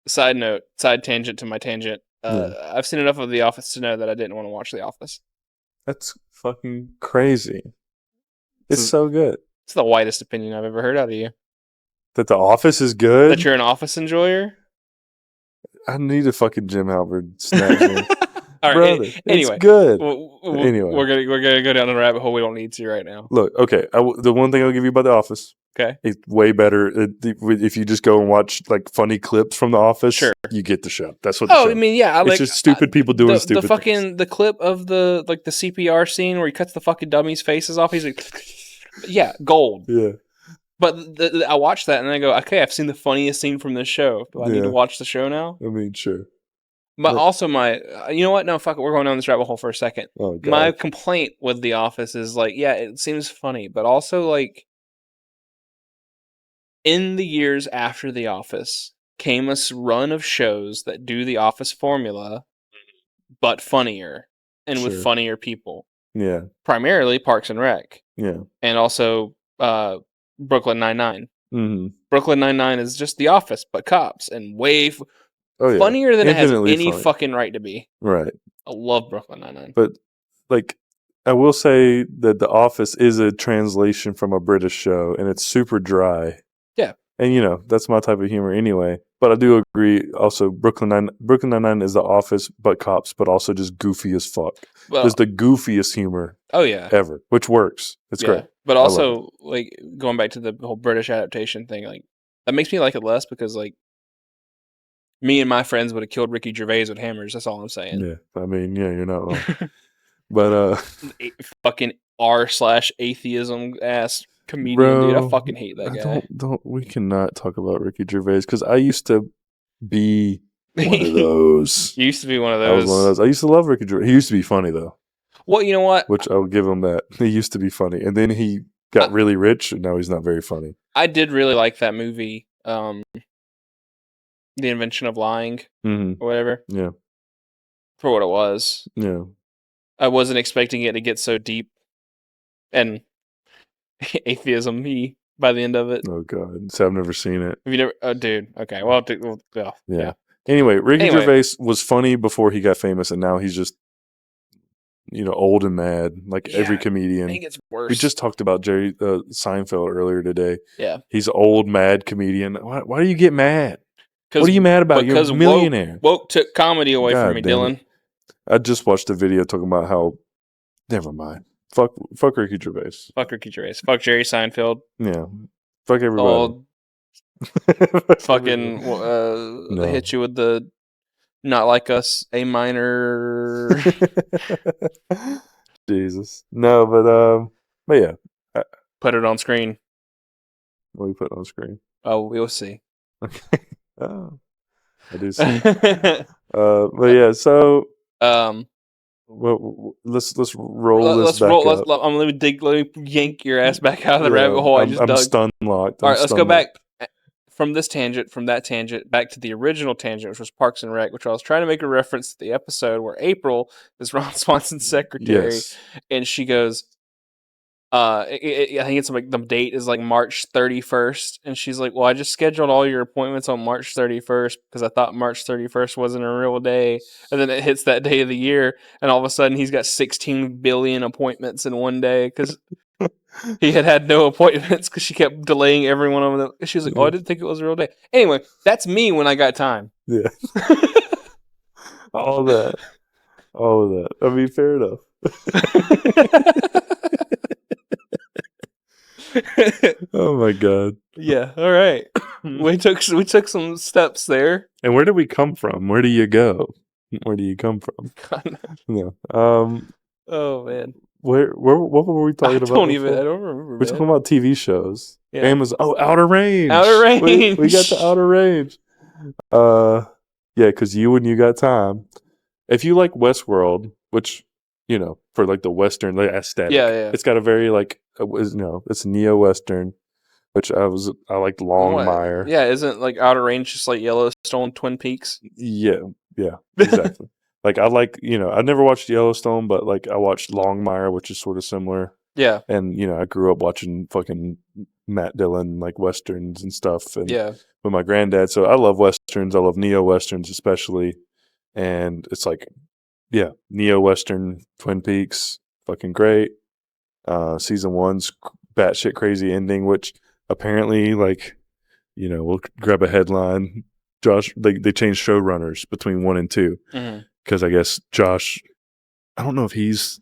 Side note, side tangent to my tangent. I've seen enough of The Office to know that I didn't want to watch The Office. That's fucking crazy. It's so good. It's the whitest opinion I've ever heard out of you. That The Office is good? That you're an Office enjoyer? I need a fucking Jim Halpert snap Zoom. All right. Brother, Anyway, it's good. Anyway, we're gonna go down the rabbit hole we don't need to right now. Look, okay. The one thing I'll give you about The Office. Okay. It's way better if you just go and watch like funny clips from The Office. Sure. You get the show. That's what. Oh, I mean, yeah. It's just stupid people doing stupid. The fucking things. the clip of the CPR scene where he cuts the fucking dummies' faces off. He's like, yeah, gold. Yeah. But I watched that and then I go, okay, I've seen the funniest scene from this show. Do I need to watch the show now? I mean, sure. But also you know what? No, fuck it. We're going down this rabbit hole for a second. Oh, God. My complaint with The Office is like, yeah, it seems funny, but also like in the years after The Office came a run of shows that do the Office formula, but funnier and with funnier people. Yeah. Primarily Parks and Rec. Yeah. And also Brooklyn Nine-Nine. Mm-hmm. Brooklyn Nine-Nine is just The Office, but cops, and way funnier than Infinitely it has any funny. fucking right to be. Right. I love Brooklyn Nine-Nine. But, like, I will say that The Office is a translation from a British show, and it's super dry. Yeah. And, you know, that's my type of humor anyway. But I do agree, also, Brooklyn Nine-Nine is The Office, but cops, but also just goofy as fuck. Well, Just the goofiest humor ever, which works. It's great. But also, like, going back to the whole British adaptation thing, like, that makes me like it less because, like, Me and my friends would have killed Ricky Gervais with hammers. That's all I'm saying. Yeah, I mean, yeah, you're not wrong. But Fucking r/atheism ass comedian, dude. I bro, fucking hate that guy. don't. We cannot talk about Ricky Gervais because I used to be one of those. You used to be one of I was those. one of those. I used to love Ricky Gervais. He used to be funny though, Well, you know what? which I'll give him that. He used to be funny, and then he got really rich, and now he's not very funny. I did really like that movie, The Invention of Lying, or whatever. Yeah, For what it was. yeah. I wasn't expecting it to get so deep and atheism-y by the end of it. Oh god, so I've never seen it. Have you never? Oh, dude. Okay. Well, Yeah. Anyway, Ricky Gervais was funny before he got famous, and now he's just, old and mad, like every comedian. I think it's worse. We just talked about Jerry Seinfeld earlier today. Yeah. He's an old, mad comedian. Why do you get mad? What are you mad about? You're a millionaire. Woke took comedy away from me, Dylan. I just watched a video talking about how. Never mind. Fuck Ricky Gervais. Fuck Ricky Gervais. Fuck Jerry Seinfeld. Yeah. Fuck everybody. All fucking they hit you with the not like us A minor. Jesus. No, but yeah. Put it on screen. What do you put on screen? Oh, we'll see. Okay. Oh, I do see. But yeah, so well, let's roll this back up. Let me yank your ass back out of the rabbit hole. I'm stun locked. All right, let's go back from this tangent, from that tangent, back to the original tangent, which was Parks and Rec, which I was trying to make a reference to the episode where April is Ron Swanson's secretary, and she goes, I think it's like the date is like March 31st, and she's like, well, I just scheduled all your appointments on March 31st because I thought March 31st wasn't a real day, and then it hits that day of the year, and all of a sudden he's got 16 billion appointments in one day because he had no appointments because she kept delaying every one of them. She was like, oh, I didn't think it was a real day. Anyway, that's me when I got time. Yeah. all of that. I mean, fair enough. Oh my god. Yeah. All right. We took some steps there. And where did we come from? Where do you go? Where do you come from? No. Oh man. What were we talking about? I don't remember. We're talking about TV shows. Yeah. Amazon. Oh, Outer Range. Outer Range. We got the Outer Range. Yeah, because when you got time. If you like Westworld, which for like the Western aesthetic, it's got a very it's neo-Western, which I liked Longmire. Yeah, isn't like Outer Range just like Yellowstone, Twin Peaks? Yeah, exactly. Like I I never watched Yellowstone, but like I watched Longmire, which is sort of similar. Yeah, and I grew up watching fucking Matt Dillon like westerns and stuff, and with my granddad. So I love westerns. I love neo-westerns especially, and it's like, neo-western Twin Peaks, fucking great. Season 1's batshit crazy ending, which apparently we'll grab a headline. Josh, they changed showrunners between 1 and 2 because I guess Josh, I don't know if he's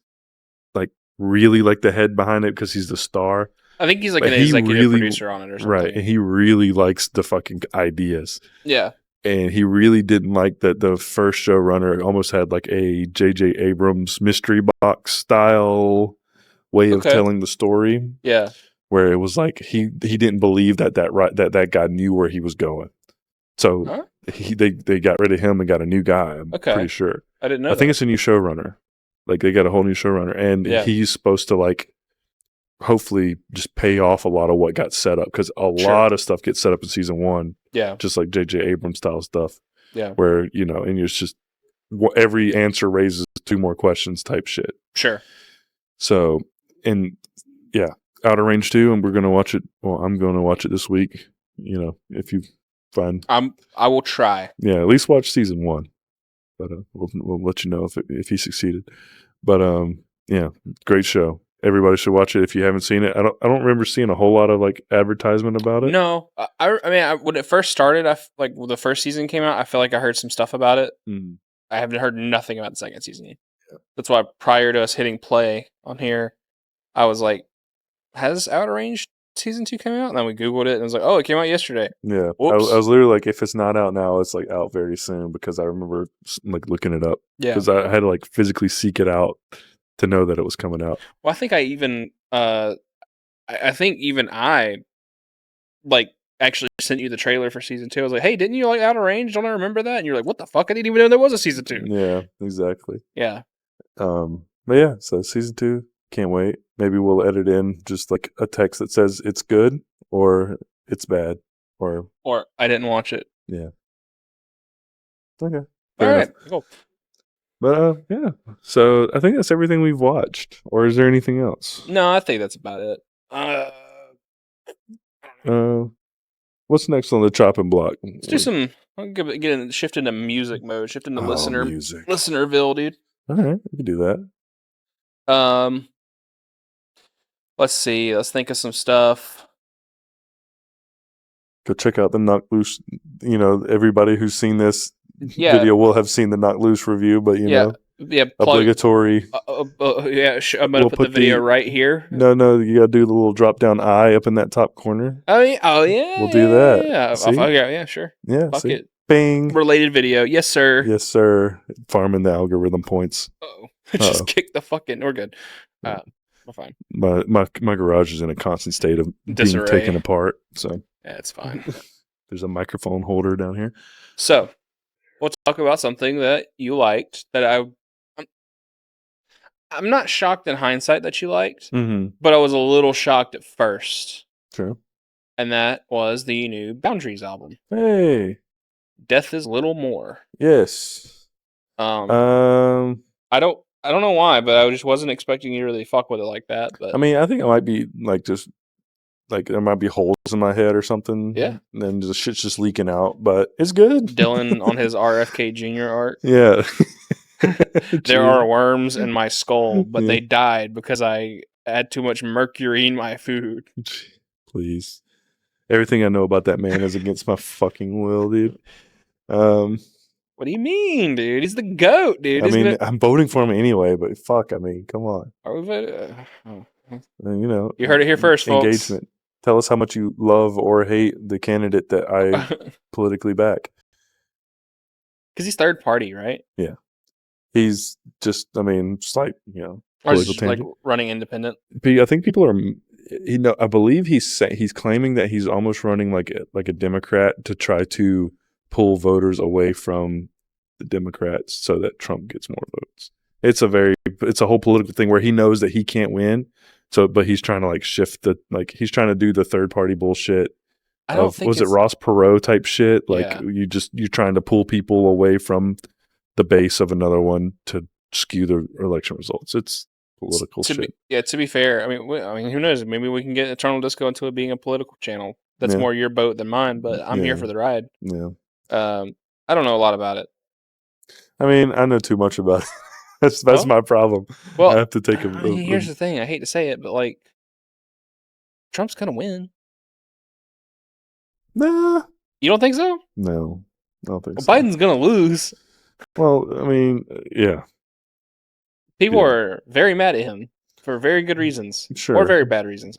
like really like the head behind it because he's the star. I think he's like an executive producer on it or something. Right, and he really likes the fucking ideas. Yeah. And he really didn't like that the first showrunner almost had like a J.J. Abrams mystery box style way of telling the story. Yeah. Where it was like he didn't believe that guy knew where he was going. So they got rid of him and got a new guy, I'm pretty sure. I didn't know. I think it's a new showrunner. Like they got a whole new showrunner, and he's supposed to like hopefully just pay off a lot of what got set up, because a lot of stuff gets set up in season 1. Yeah. Just like J.J. Abrams style stuff. Yeah. Where, and it's just every answer raises 2 more questions type shit. Sure. So, and Outer Range 2, and we're going to watch it. Well, I'm going to watch it this week. If you find. I will try. Yeah, at least watch season 1. But we'll let you know if he succeeded. But great show. Everybody should watch it if you haven't seen it. I don't remember seeing a whole lot of like advertisement about it. No, I mean when it first started, when the first season came out, I feel like I heard some stuff about it. I haven't heard nothing about the second season yet. Yeah. That's why prior to us hitting play on here, I was like, "Has Outer Range season 2 came out? And then we Googled it and it was like, oh, it came out yesterday. Yeah, I Whoops. was literally like, if it's not out now, it's like out very soon because I remember like looking it up Yeah. because I had to like physically seek it out to know that it was coming out. Well, I think I even I think even I like actually sent you the trailer for season 2. I was like, hey, didn't you like Out of Range? Don't I remember that? And you're like, what the fuck? I didn't even know there was a season 2. Yeah, exactly. Yeah. But yeah, so season 2, can't wait. Maybe we'll edit in just like a text that says it's good or it's bad or I didn't watch it. yeah. Okay. All Fair right. enough. Cool. But yeah. So I think that's everything we've watched. Or is there anything else? No, I think that's about it. What's next on the chopping block? Let's do some. I'll shift into music mode. Shift into music. listenerville, dude. All right, we can do that. Let's see. Let's think of some stuff. Go check out the Knock Loose. You know, everybody who's seen this Yeah. video will have seen the Knock Loose review, but you know, Yeah. obligatory. I'm gonna We'll put the put video the- right here. No, you gotta do the little drop down eye up in that top corner. Oh yeah. We'll do that. Yeah. See? Yeah. Sure. Yeah, Fuck see? it. Bing. Related video. Yes, sir. Yes, sir. Farming the algorithm points. Uh-oh. Just Uh-oh. kick the fucking. We're good. We're fine. My garage is in a constant state of Disarray. being taken apart. So Yeah, it's fine. there's a microphone holder down here. So, we'll talk about something that you liked that I'm not shocked in hindsight that you liked, Mm-hmm. but I was a little shocked at first. True. And that was the new Boundaries album. Hey. Death is Little More. Yes. I don't know why, but I just wasn't expecting you to really fuck with it like that. But I mean, I think I might be like just like there might be holes in my head or something. Yeah. And then the shit's just leaking out, but it's good. Dylan on his RFK Jr. art. Yeah. There are worms in my skull, but Yeah. they died because I had too much mercury in my food. Please. Everything I know about that man is against my fucking will, dude. What do you mean, dude? He's the GOAT, dude. I He's mean, I'm voting for him anyway, but fuck, I mean, come on. are we voting? You know, You heard it here first, folks. engagement. Tell us how much you love or hate the candidate that I politically back. Because he's third party, right? He's just, I mean, just like, you know, Or is political he just, like tangent. running independent? I think people are, I believe he's claiming that he's almost running like a Democrat to try to pull voters away from the Democrats so that Trump gets more votes. It's a whole political thing where he knows that he can't win. So, but he's trying to like shift he's trying to do the third party bullshit. I don't think Was it Ross Perot type shit? Like Yeah. you're trying to pull people away from the base of another one to skew the election results. It's political shit. To be fair, I mean, who knows? Maybe we can get Eternal Disco into it being a political channel. That's Yeah. more your boat than mine, but I'm here Yeah. for the ride. Yeah. I don't know a lot about it. I mean, I know too much about it. That's Well- my problem. Well, I have to take here's the thing. I hate to say it, but like, Trump's gonna win. Nah. You don't think so? No. I don't think Well, so. Biden's gonna lose. Well, I mean, yeah. People Yeah. are very mad at him for very good reasons, Sure. or very bad reasons.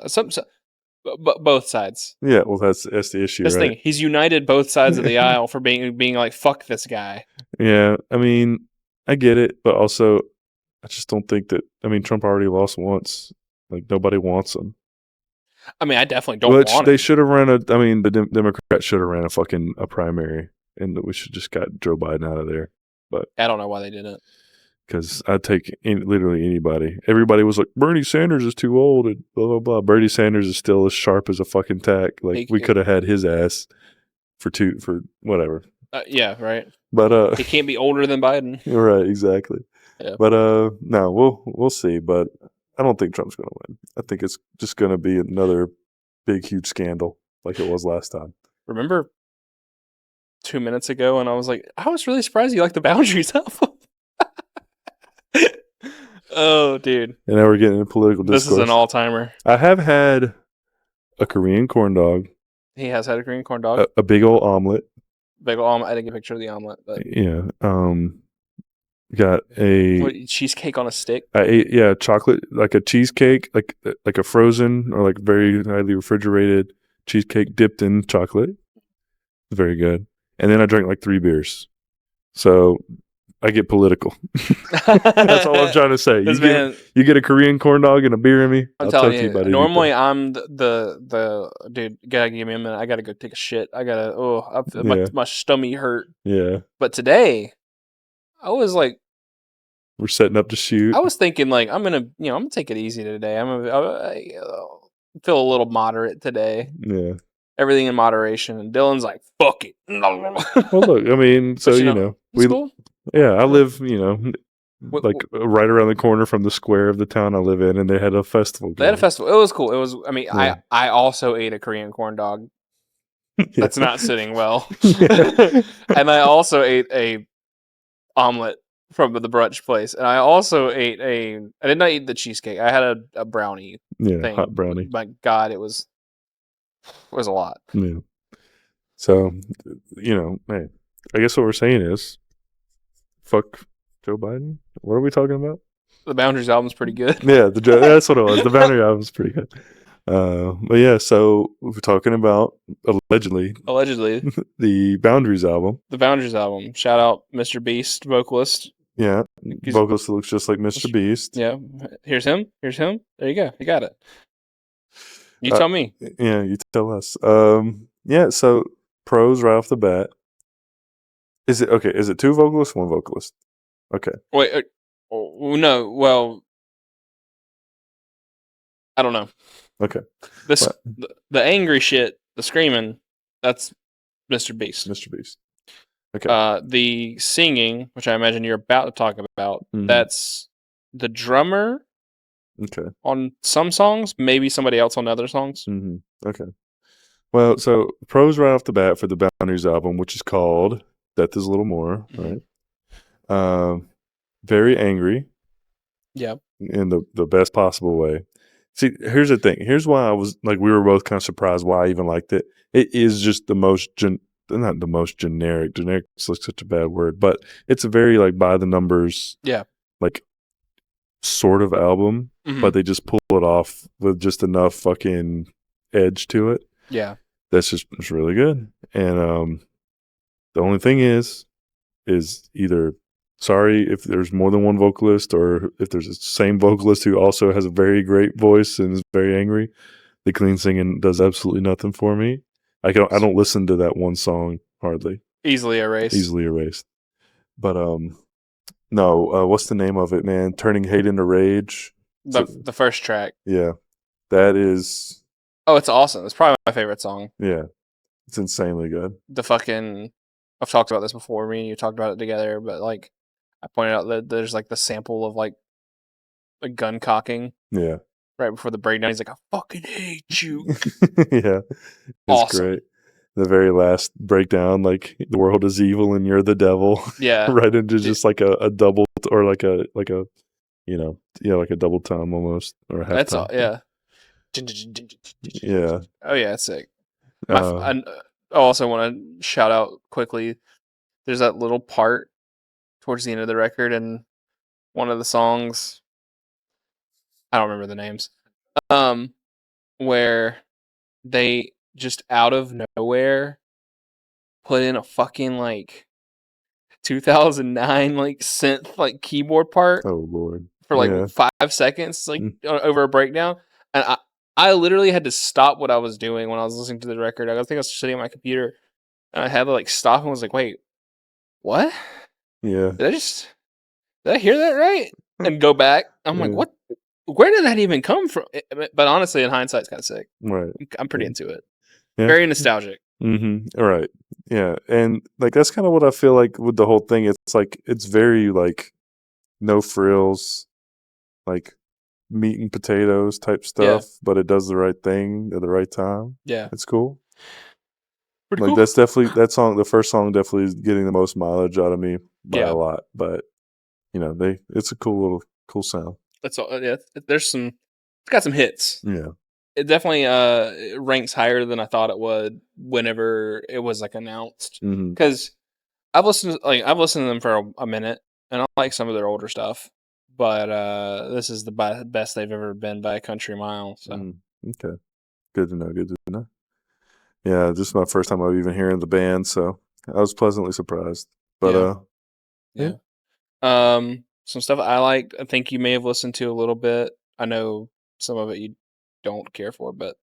Both sides. Yeah, well, that's the issue, That's the right? thing. He's united both sides of the aisle for being like, fuck this guy. Yeah, I mean, I get it, but also, I just don't think that. I mean, Trump already lost once. Like nobody wants him. I mean, I definitely don't want They it. should have ran I mean, the Democrats should have ran a primary, and we should just got Joe Biden out of there. I don't know why they didn't. Because I'd take literally anybody. Everybody was like, Bernie Sanders is too old and blah, blah, blah. Bernie Sanders is still as sharp as a fucking tack. Like, we could have had his ass for whatever. Yeah, right. But, He can't be older than Biden. you're right, exactly. Yeah. But, no, we'll see. But I don't think Trump's going to win. I think it's just going to be another big, huge scandal like it was last time. Remember 2 minutes ago, and I was like, I was really surprised you liked the Boundaries album. Oh, dude. And now we're getting into political discourse. This is an all-timer. I have had a Korean corn dog, He has had a green corn dog. a big old omelet. Big omelet. I didn't get a picture of the omelet, but Yeah. got a What, cheesecake on a stick? I ate chocolate, like a cheesecake, like a frozen or like very highly refrigerated cheesecake dipped in chocolate. Very good. And then I drank like 3 beers. So I get political. That's all I'm trying to say. This man, You get a Korean corn dog and a beer in me, I'm I'll telling talk to you you. about Normally, anything. I'm the dude. Gotta give me a minute. I gotta go take a shit. Yeah, My stomach hurt. yeah. But today, I was like, We're setting up to shoot. I was thinking like I'm gonna take it easy today. I feel a little moderate today. Yeah. Everything in moderation. And Dylan's like, fuck it. Well, look, I mean, so But it's cool. I live, What- like right around the corner from the square of the town I live in, and they had a festival. They had a going. festival. It was cool. It was. I mean, Yeah. I also ate a Korean corn dog. That's Yeah. not sitting well. Yeah. And I also ate a omelet from the brunch place, and I also ate a. I did not eat the cheesecake. I had a brownie Yeah, thing. hot brownie. My God, it was a lot. Yeah. So, hey, I guess what we're saying is, fuck Joe Biden. What are we talking about? The Boundaries album's pretty good. Yeah, that's what it was. The Boundary album's pretty good. But yeah, so we're talking about allegedly Allegedly, the Boundaries album. the Boundaries album. Shout out Mr. Beast, vocalist. Yeah, He's- vocalist looks just like Mr. Beast. Yeah, here's him. Here's him. There you go. You got it. You Uh, tell me. Yeah, you tell us. Yeah, so pros right off the bat. Is it okay? Is it 2 vocalists, 1 vocalist? Okay. Wait. No. Well, I don't know. Okay. This But- the angry shit, the screaming. That's Mr. Beast. Mr. Beast. Okay. The singing, which I imagine you're about to talk about, Mhm. that's the drummer Okay. on some songs, maybe somebody else on other songs. Mm-hmm. Okay. Well, so pros right off the bat for the Boundaries album, which is called Death is a Little More, Mhm. right? Very angry Yeah. in the best possible way. See, here's the thing. Here's why I was like, we were both kind of surprised why I even liked it. It is just the most not the most generic. Generic is like such a bad word, but it's a very like by the numbers, Yeah. like sort of album, Mhm. but they just pull it off with just enough fucking edge to it. Yeah. It's really good. And the only thing is either sorry if there's more than one vocalist, or if there's the same vocalist who also has a very great voice and is very angry. The clean singing does absolutely nothing for me. I don't listen to that one song hardly. Easily erased. But no, what's the name of it, man? Turning Hate into Rage. The first track. Yeah. That is, Oh, it's awesome. It's probably my favorite song. yeah. It's insanely good. I've talked about this before. Me and you talked about it together, but like I pointed out that there's like the sample of like a gun cocking Yeah. right before the breakdown. He's like, "I fucking hate you." Yeah. It's Awesome. great. The very last breakdown, like the world is evil and you're the devil. Yeah. Right into just like a double or like a like a like a double time almost, or a half That's time. all. Yeah. Yeah. Oh yeah, it's sick. Uh, I also want to shout out quickly. There's that little part towards the end of the record, and one of the songs. I don't remember the names. Where they just out of nowhere put in a fucking like 2009 like synth like keyboard part oh Lord. for like Yeah. 5 seconds, like Mm. over a breakdown, and I literally had to stop what I was doing when I was listening to the record. I think I was sitting on my computer, and I had to like stop and was like, "Wait, what? Yeah. Did I hear that right?" And go back. I'm like, Yeah. "What? Where did that even come from?" But honestly, in hindsight, it's kind of sick. Right. I'm pretty into it. Yeah. Very nostalgic. Mm-hmm. All right. Yeah. And like that's kind of what I feel like with the whole thing. It's like it's very like no frills, like meat and potatoes type stuff, but it does the right thing at the right time. Yeah, It's cool. pretty Like cool. that's definitely the first song definitely is getting the most mileage out of me by Yeah. a lot. But it's a cool sound. That's all. Yeah, there's some. It's got some hits. Yeah. It definitely it ranks higher than I thought it would whenever it was like announced. Mm-hmm. Because I've listened to them for a minute, and I like some of their older stuff, but this is the best they've ever been by a country mile. So Okay, good to know. Good to know. Yeah, this is my first time I've even hearing the band, so I was pleasantly surprised. But yeah. Some stuff I liked. I think you may have listened to a little bit. I know some of it you don't care for, but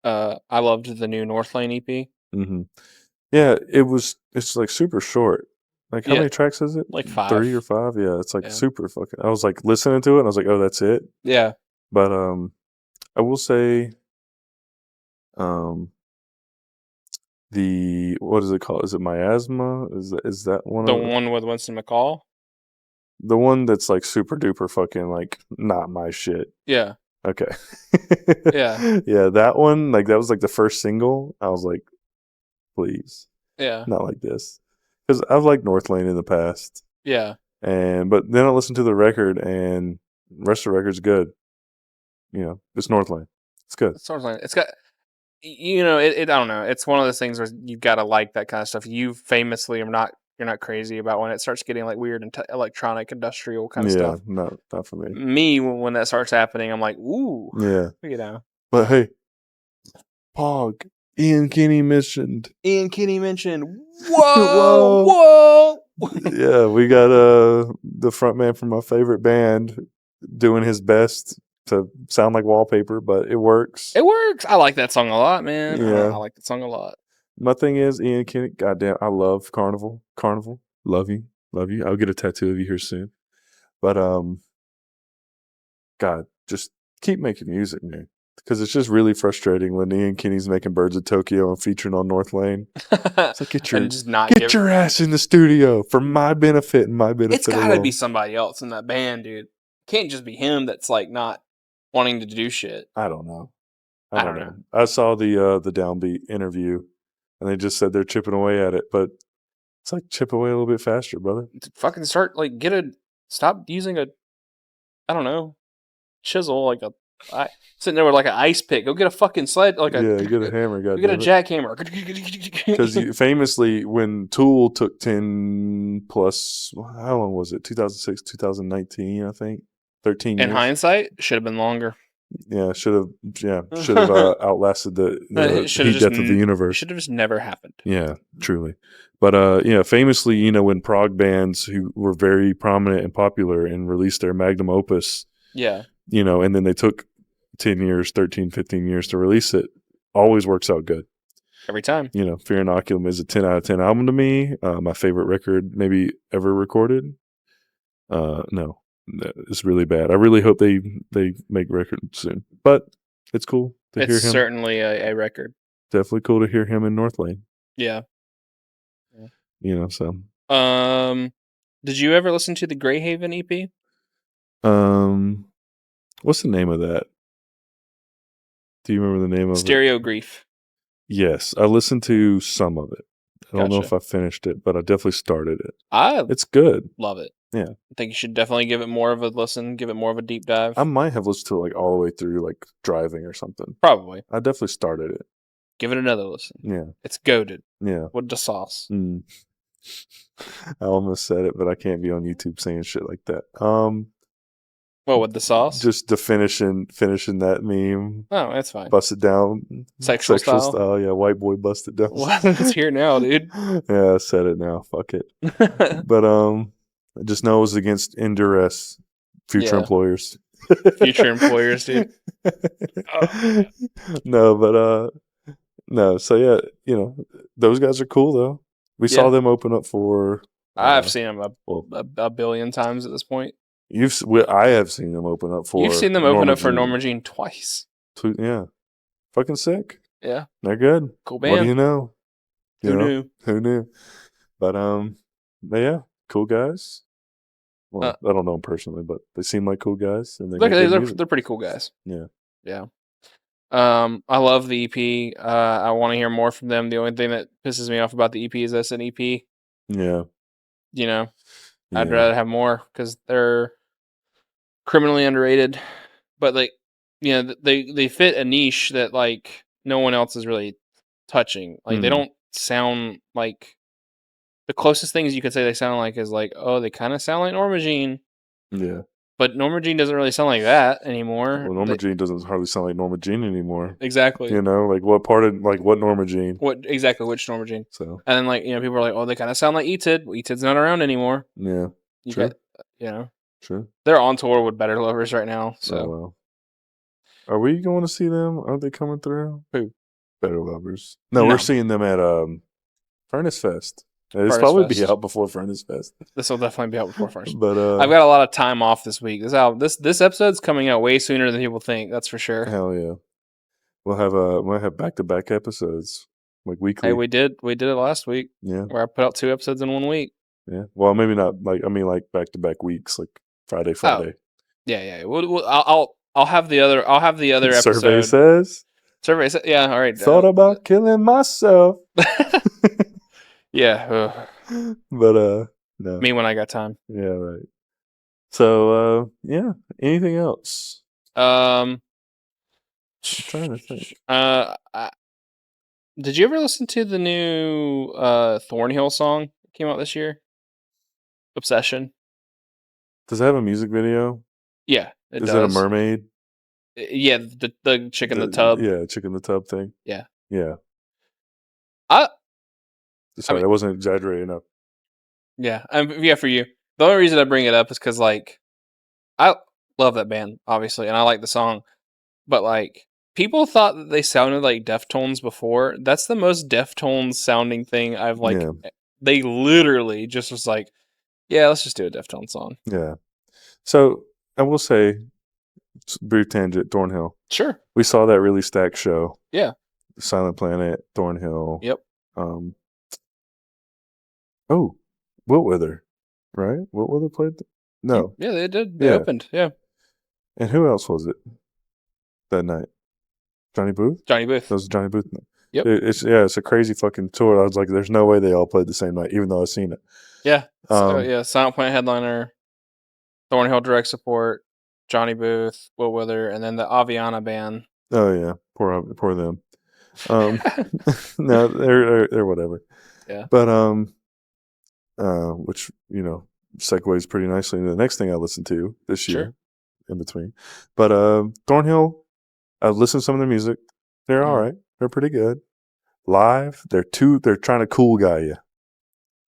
I loved the new North Lane EP. hmm yeah, it's like super short. Like how Yeah, many tracks is it? like 3 or 5. 5? Yeah, it's like Yeah, super fucking. I was like listening to it, and I was like, oh, that's it. yeah. But I will say, um, the what is it called? Is it Miasma? Is that one The of one with Winston McCall. the one that's like super duper fucking like not my shit? Yeah, Okay. Yeah. Yeah, that one, like that was like the first single. I was like, please, yeah, not like this. Because I've liked North Lane in the past. yeah. But then I listened to the record and the rest of the record's good. It's North Lane. It's good. It's sort of like it's got. It. I don't know. It's one of those things where you've got to like that kind of stuff. You famously are not. You're not crazy about when it starts getting like weird and electronic, industrial kind of Yeah, stuff. not for me. Me, when that starts happening, I'm like, ooh, Yeah. you But hey, Pog, Ian Kinney mentioned. Ian Kinney mentioned, Whoa. whoa. Yeah, we got the front man from my favorite band doing his best to sound like Wallpaper, but it works. It works. I like that song a lot, man. Yeah. I like that song a lot. My thing is, Ian Kinney, goddamn, I love Carnival. Carnival, love you. I'll get a tattoo of you here soon. But God, just keep making music, man. Because it's just really frustrating when Ian Kinney's making Birds of Tokyo and featuring on North Lane. It's like get your ass in the studio for my benefit and my benefit. It's got to alone. be somebody else in that band, dude. Can't just be him. That's like not wanting to do shit. I don't know. I don't know. I saw the Downbeat interview, and they just said they're chipping away at it, but it's like chip away a little bit faster, brother. Fucking start like stop using a, I don't know, chisel like sitting there with like an ice pick. Go get a fucking sled, like get a hammer, go get a jackhammer. Because famously, when Tool took 10 plus, how long was it? 2006, 2019, I think, 13 years. In hindsight, should have been longer. Yeah, should have outlasted the heat death of the universe. Should have just never happened. Yeah, truly. But famously, when prog bands who were very prominent and popular and released their magnum opus, and then they took 10 years, 13, 15 years to release it, always works out good. Every time. Fear Inoculum is a 10 out of 10 album to me. My favorite record maybe ever recorded. No. It's really bad. I really hope they make records soon. But it's cool to hear him. It's certainly a record. Definitely cool to hear him in North Lane. Yeah. So. Did you ever listen to the Greyhaven EP? What's the name of that? Do you remember the name of Stereo Grief. Yes, I listened to some of it. I don't know if I finished it, but I definitely started it. It's good. Love it. Yeah. I think you should definitely give it more of a listen, give it more of a deep dive. I might have listened to it like all the way through, like driving or something. Probably. I definitely started it. Give it another listen. Yeah. It's goated. Yeah. With the sauce. I almost said it, but I can't be on YouTube saying shit like that. What, with the sauce? Just the finishing that meme. Oh, that's fine. Bust it down. Sexual style. Yeah, white boy bust it down. Well, it's here now, dude. Yeah, I said it now. Fuck it. But I just know it was against in duress future employers. Future employers, dude. No, but no. So yeah, those guys are cool though. We saw them open up for. I've seen them a billion times at this point. I have seen them open up for. You've seen them open up for Norma Jean twice. Yeah, fucking sick. Yeah, they're good. Cool band. What do you know? Who knew? But yeah, cool guys. Well, I don't know them personally, but they seem like cool guys, and they're pretty cool guys. Yeah. I love the EP. I want to hear more from them. The only thing that pisses me off about the EP is that's an EP. Yeah. I'd rather have more because they're criminally underrated, but they fit a niche that like no one else is really touching. Like they don't sound like the closest things you could say they sound like is like, oh, they kind of sound like Norma Jean, Yeah. but Norma Jean doesn't really sound like that anymore. Well, Norma Jean doesn't hardly sound like Norma Jean anymore. Exactly. You know, like what part of what Norma Jean? Which Norma Jean? So And then people are like, oh, they kind of sound like Etid. Well, Etid's not around anymore. yeah, True. True. They're on tour with Better Lovers right now. So oh, well. Are we going to see them? Aren't they coming through? Who? Better Lovers. No, we're seeing them at Furnace Fest. It's Furnace probably Fest. be out before Furnace Fest. This will definitely be out before Furnace. But I've got a lot of time off this week. This episode's coming out way sooner than people think. That's for sure. Hell yeah, we'll have back-to-back episodes like weekly. Hey, we did it last week. Yeah, where I put out 2 episodes in 1 week. Yeah, well, maybe not like back-to-back weeks, like Friday. Oh. Yeah. I'll have the other episode. Survey says. Yeah. All right. Thought about killing myself. Yeah. But no. Me when I got time. Yeah. Right. So yeah. Anything else? I'm trying to think. Did you ever listen to the new Thornhill song that came out this year? Obsession. Does it have a music video? Yeah, it does. Is it a mermaid? Yeah, the chick in the tub. Yeah, chick in the tub thing. Yeah. Yeah. Sorry, that wasn't exaggerated enough. Yeah, for you. The only reason I bring it up is because I love that band, obviously, and I like the song, but people thought that they sounded like Deftones before. That's the most Deftones sounding thing I've Yeah. They literally just was like, yeah, let's just do a Deftones song. Yeah. So I will say, brief tangent, Thornhill. Sure. We saw that really stacked show. Yeah. Silent Planet, Thornhill. Yep. Wiltwither, right? Wiltwither played. No. Yeah, they did. They opened. Yeah. And who else was it that night? Johnny Booth. Johnny Booth. That was Johnny Booth. Yep. It's a crazy fucking tour. I was like, there's no way they all played the same night, even though I've seen it. Yeah. Silent Planet headliner, Thornhill direct support, Johnny Booth, Wiltwither, and then the Aviana band. Oh yeah, poor them. No, they're whatever. Yeah. But which segues pretty nicely into the next thing I listened to this year. In between. But Thornhill, I've listened to some of their music. They're all right. They're pretty good. Live, they're trying to cool guy you.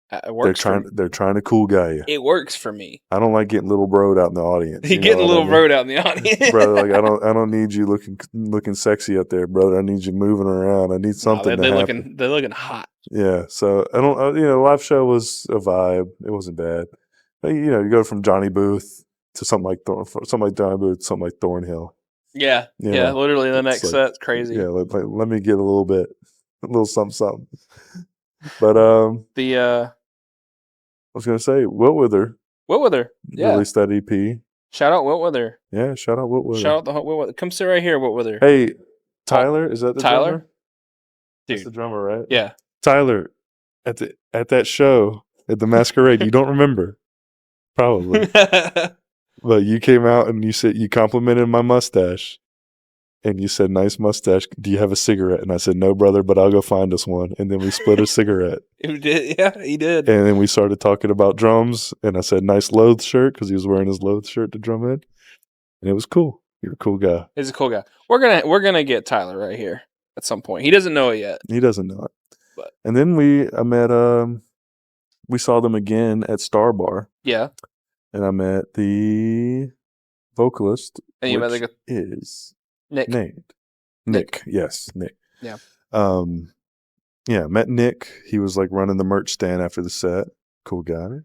It works. They're trying to cool guy you. It works for me. I don't like getting little broed out in the audience. You're getting little broed out in the audience, brother. I don't need you looking sexy up there, brother. I need you moving around. I need something. They're looking hot. Yeah. So I don't. Live show was a vibe. It wasn't bad. But, you go from Johnny Booth to something like Johnny Booth, something like Thornhill. Yeah. Yeah. Literally the next set's crazy. Yeah. Let me get a little something. But I was gonna say Wiltwither. Yeah. Released that EP. Shout out Wiltwither. Yeah, shout out Wiltwither. Shout out the Wiltwither. Come sit right here, Wiltwither. Hey, Tyler, is that the Tyler? drummer? Dude. That's the drummer, right? Yeah. Tyler, at that show at the Masquerade, you don't remember, probably, but you came out and you complimented my mustache. And you said, nice mustache. Do you have a cigarette? And I said, no, brother, but I'll go find us one. And then we split a cigarette. He did. Yeah, he did. And then we started talking about drums. And I said, nice Loathe shirt, because he was wearing his Loathe shirt to drum in. And it was cool. You're a cool guy. He's a cool guy. We're gonna get Tyler right here at some point. He doesn't know it yet. He doesn't know it. But. And then we saw them again at Star Bar. Yeah. And I met the vocalist, and you which met is... Nick. Yes, Nick. Yeah. Met Nick. He was running the merch stand after the set. Cool guy.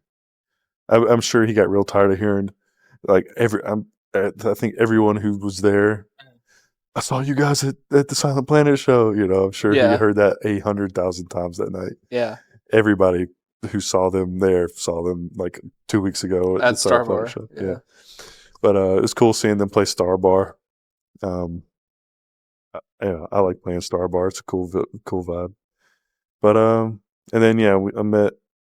I'm sure he got real tired of hearing I think everyone who was there. I saw you guys at the Silent Planet show. I'm sure he heard that 800,000 times that night. Yeah. Everybody who saw them there saw them 2 weeks ago at the Star Silent Bar. Planet show. Yeah. But it was cool seeing them play Star Bar. I like playing Star Bar. It's a cool vibe. But and then I met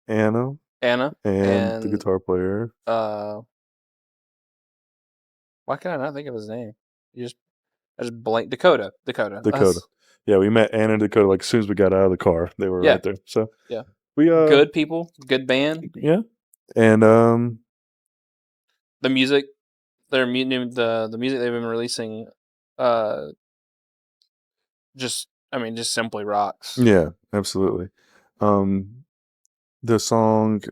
Anna and the guitar player. Why can I not think of his name? I just blank. Dakota. Yeah, we met Anna and Dakota as soon as we got out of the car. They were right there. So yeah. We good people, good band. Yeah, and The music, the music they've been releasing, just simply rocks. yeah, absolutely. The song,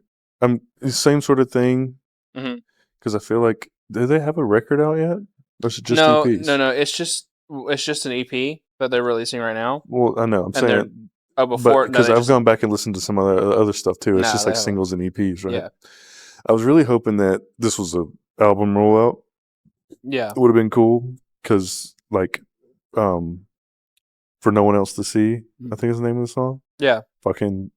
same sort of thing. Mhm. Because I feel like, do they have a record out yet? Or is it just No, EPs? no. It's just an EP that they're releasing right now. Well, I know. I'm And they're saying, before because they I've just gone back and listened to some other stuff too. It's nah, just they like haven't. singles and EPs, right? Yeah, I was really hoping that this was a album rollout. yeah, It would have been cool because, like, for No One Else to See, I think is the name of the song. yeah, Fucking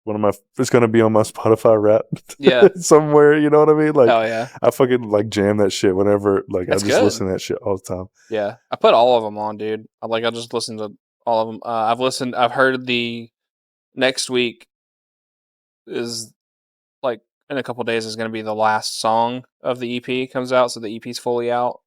one of my. It's gonna be on my Spotify rap. Yeah. Somewhere. You know what I mean? Like, hell yeah, I fucking like jam that shit whenever. Like, That's I just good. listen to that shit all the time. yeah. I put all of them on, dude. I just listened to all of them. I've heard the next week is like in a couple days is going to be the last song of the EP comes out, so the EP's fully out.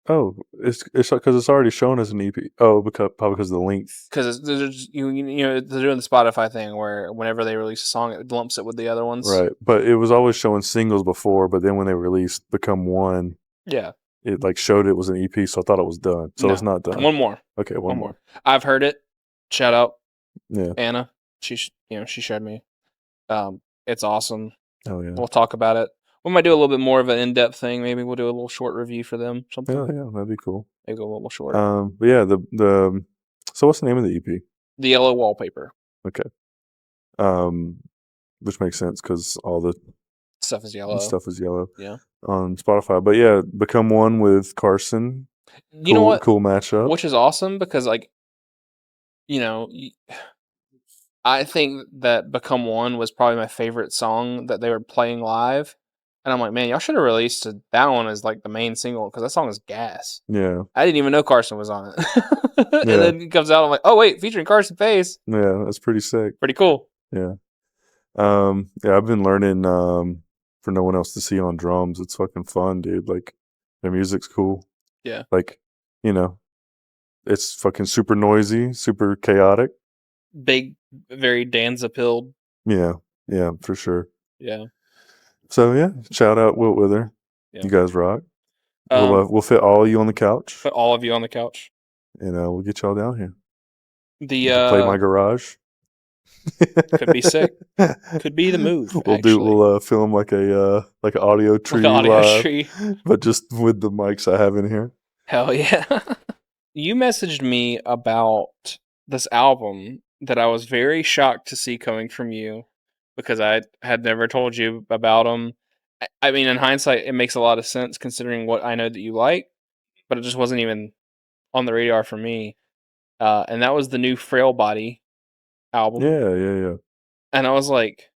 Oh, it's because it's already shown as an EP. Oh, probably because of the length. Because they're doing the Spotify thing where whenever they release a song, it lumps it with the other ones. Right, but it was always showing singles before. But then when they released "Become One," Yeah. it like showed it was an EP, so I thought it was done. So No. it's not done. One more. Okay, one more. I've heard it. Shout out Yeah. Anna. She showed me. It's awesome. Oh yeah. We'll talk about it. We might do a little bit more of an in-depth thing. Maybe we'll do a little short review for them. Something. Yeah, that'd be cool. Maybe a little short. But yeah, the so what's the name of the EP? The Yellow Wallpaper. Okay. Which makes sense because all the Stuff is yellow. stuff is yellow. Yeah. On Spotify, but yeah, "Become One" with Carson. You know what? Cool matchup. Which is awesome because, like, I think that "Become One" was probably my favorite song that they were playing live, and I'm like, man, y'all should have released that one as like the main single because that song is gas. Yeah. I didn't even know Carson was on it, and Yeah. then it comes out, I'm like, oh wait, featuring Carson Pace. Yeah, that's pretty sick. Pretty cool. Yeah. Yeah, I've been learning for No One Else to See on drums. It's fucking fun, dude. Like, their music's cool. Yeah. Like, it's fucking super noisy, super chaotic. Big, very Danza-pilled. Yeah, for sure. Yeah. So yeah, shout out Wilt Wither. Yeah. You guys rock. We'll fit all of you on the couch, put all of you on the couch. and we'll get y'all down here. The You can play my garage. Could be sick. Could be the move. We'll film like a like an audio tree, but just with the mics I have in here. Hell yeah. You messaged me about this album that I was very shocked to see coming from you because I had never told you about them. I mean, in hindsight, it makes a lot of sense considering what I know that you like, but it just wasn't even on the radar for me. And that was the new Frail Body album. Yeah. And I was like,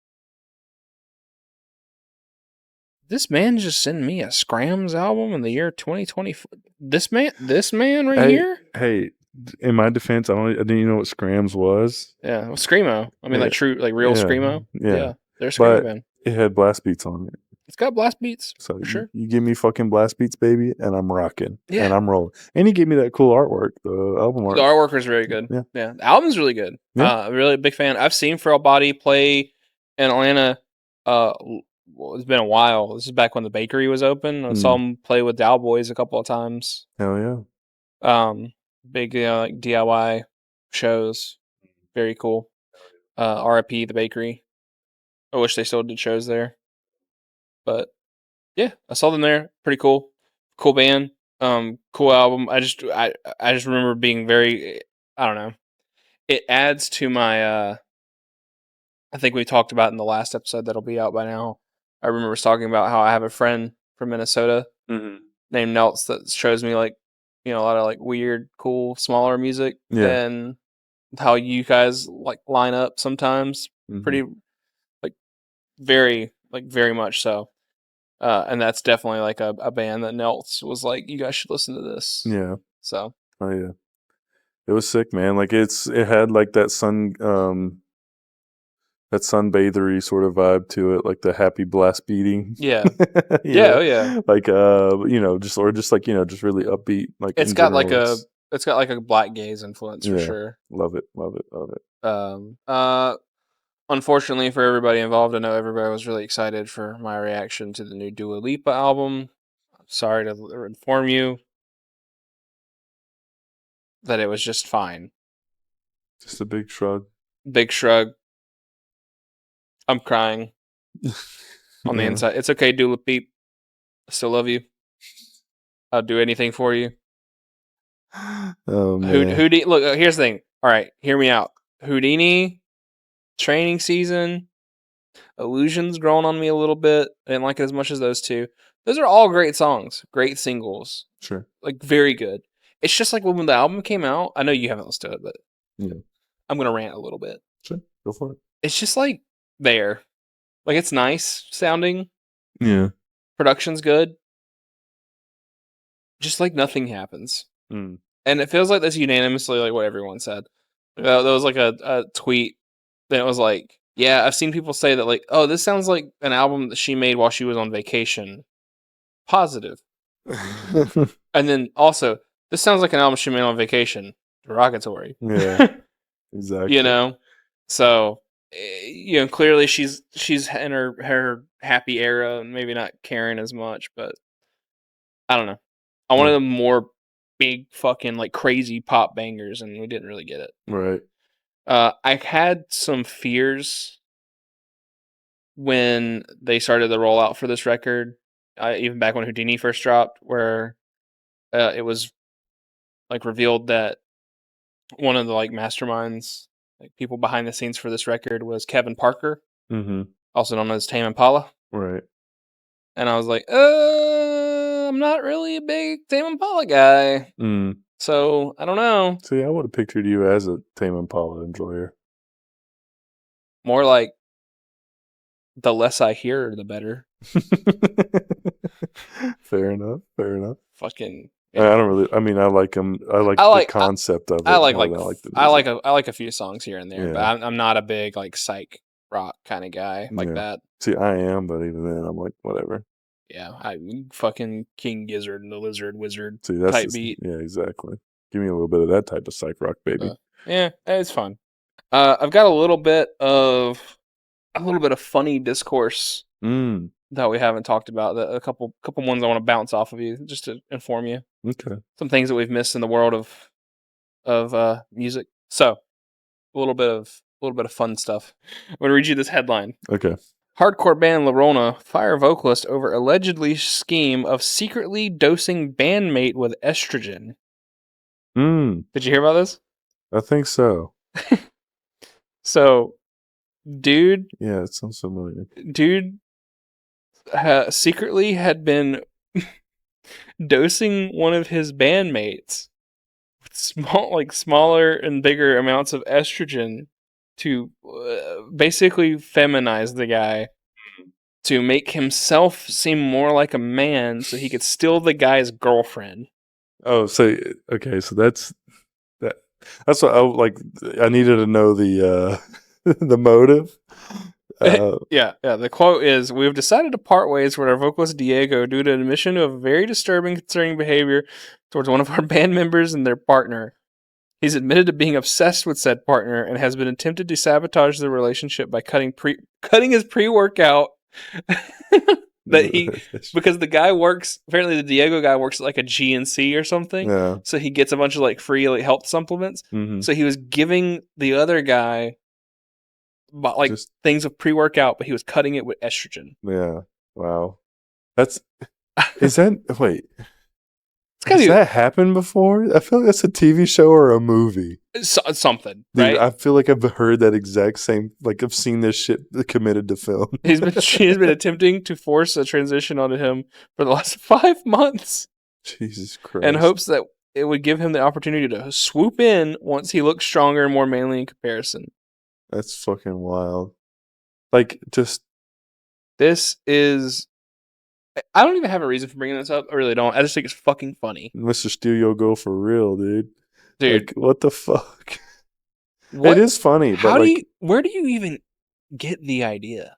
this man just sent me a Scrams album in the year 2020. This man right here? Hey, in my defense, I didn't even know what Scrams was. Yeah, well, Screamo. I mean, like real Screamo. Yeah. They're Screamo band. It had blast beats on it. It's got blast beats, So for sure. You give me fucking blast beats, baby, and I'm rocking. Yeah. And I'm rolling. And he gave me that cool artwork, the album art. The artwork is very good. Yeah. The album's really good. Yeah. Really big fan. I've seen Frail Body play in Atlanta. It's been a while. This is back when the bakery was open. I saw him play with Dow Boys a couple of times. Hell yeah. Big like DIY shows. Very cool. RIP the bakery. I wish they still did shows there. But yeah, I saw them there. Pretty cool. Cool band. Cool album. I just remember being very, I don't know. It adds to my I think we talked about in the last episode that'll be out by now. I remember us talking about how I have a friend from Minnesota named Nelts that shows me like, a lot of like weird, cool, smaller music. Yeah. And how you guys like line up sometimes. Pretty very much so. And that's definitely like a band that Nelts was like, you guys should listen to this. Yeah. So. Oh yeah. It was sick, man. Like it had like that sunbathery sort of vibe to it, like the happy blast beating. Yeah. Oh yeah. Like just like, just really upbeat. Like it's got like a black gaze influence for sure. Love it. unfortunately for everybody involved, I know everybody was really excited for my reaction to the new Dua Lipa album. I'm sorry to inform you that it was just fine. Just a big shrug. Big shrug. I'm crying on the Yeah. inside. It's okay, Dua Peep. I still love you. I'll do anything for you. Oh man. Houdini. Look, here's the thing. All right, hear me out. Houdini, Training Season, Illusion's growing on me a little bit. I didn't like it as much as those two. Those are all great songs, great singles, Sure. like very good. It's just like when the album came out. I know you haven't listened to it, but Yeah. I'm gonna rant a little bit. Sure. Go for it. It's just like there, like it's nice sounding. Yeah. Production's good. Just like nothing happens. Mm. And it feels like that's unanimously like what everyone said. There was like a tweet that was like, yeah, I've seen people say that like, oh, this sounds like an album that she made while she was on vacation. Positive. And then also, this sounds like an album she made on vacation. Derogatory. Yeah. Exactly. You know? So, you know, clearly she's in her happy era and maybe not caring as much, but I don't know. I wanted more big fucking like crazy pop bangers and we didn't really get it. Right. I had some fears when they started the rollout for this record, even back when Houdini first dropped, where it was like revealed that one of the like masterminds, like people behind the scenes for this record, was Kevin Parker, also known as Tame Impala. Right. And I was like, I'm not really a big Tame Impala guy. Mm. So, I don't know. See, I would have pictured you as a Tame Impala enjoyer. More like the less I hear, the better. Fair enough. Fair enough. Fucking. I don't really. I mean, I like them. I like the concept of it. I like more than the I music. like a few songs here and there, Yeah. but I'm not a big like psych rock kind of guy like Yeah. that. See, I am, but even then, I'm like, whatever. Yeah, I fucking King Gizzard and the Lizard Wizard See, that's type beat. Yeah, exactly. Give me a little bit of that type of psych rock, baby. Yeah, it's fun. I've got a little bit of funny discourse that we haven't talked about. A couple ones I want to bounce off of you just to inform you. Okay. Some things that we've missed in the world of music. So a little bit of fun stuff. I'm gonna read you this headline. Okay. Hardcore band Lerona fire vocalist over allegedly scheme of secretly dosing bandmate with estrogen. Did you hear about this? I think so. So, dude. Yeah, it sounds familiar. Dude secretly had been dosing one of his bandmates with smaller and bigger amounts of estrogen to basically feminize the guy to make himself seem more like a man so he could steal the guy's girlfriend. Oh, so okay, so that's what I like. I needed to know the the motive. Yeah. The quote is, "We've decided to part ways with our vocalist Diego due to admission of very disturbing, concerning behavior towards one of our band members and their partner. He's admitted to being obsessed with said partner and has been attempted to sabotage the relationship by cutting his pre-workout." Because the guy works, apparently the Diego guy works at like a GNC or something. Yeah. So he gets a bunch of like free like health supplements. So he was giving the other guy things of pre-workout, but he was cutting it with estrogen. Yeah. Wow. Wait. Has Has that happened before? I feel like that's a TV show or a movie. Something, Dude, right? I feel like I've heard that exact same. Like I've seen this shit committed to film. She's been attempting to force a transition onto him for the last 5 months. Jesus Christ! In hopes that it would give him the opportunity to swoop in once he looks stronger and more manly in comparison. That's fucking wild. Like, just this is. I don't even have a reason for bringing this up. I really don't. I just think it's fucking funny. Mr. Steal Your Girl for real, dude. Dude, like, what the fuck? It is funny, but where do you even get the idea?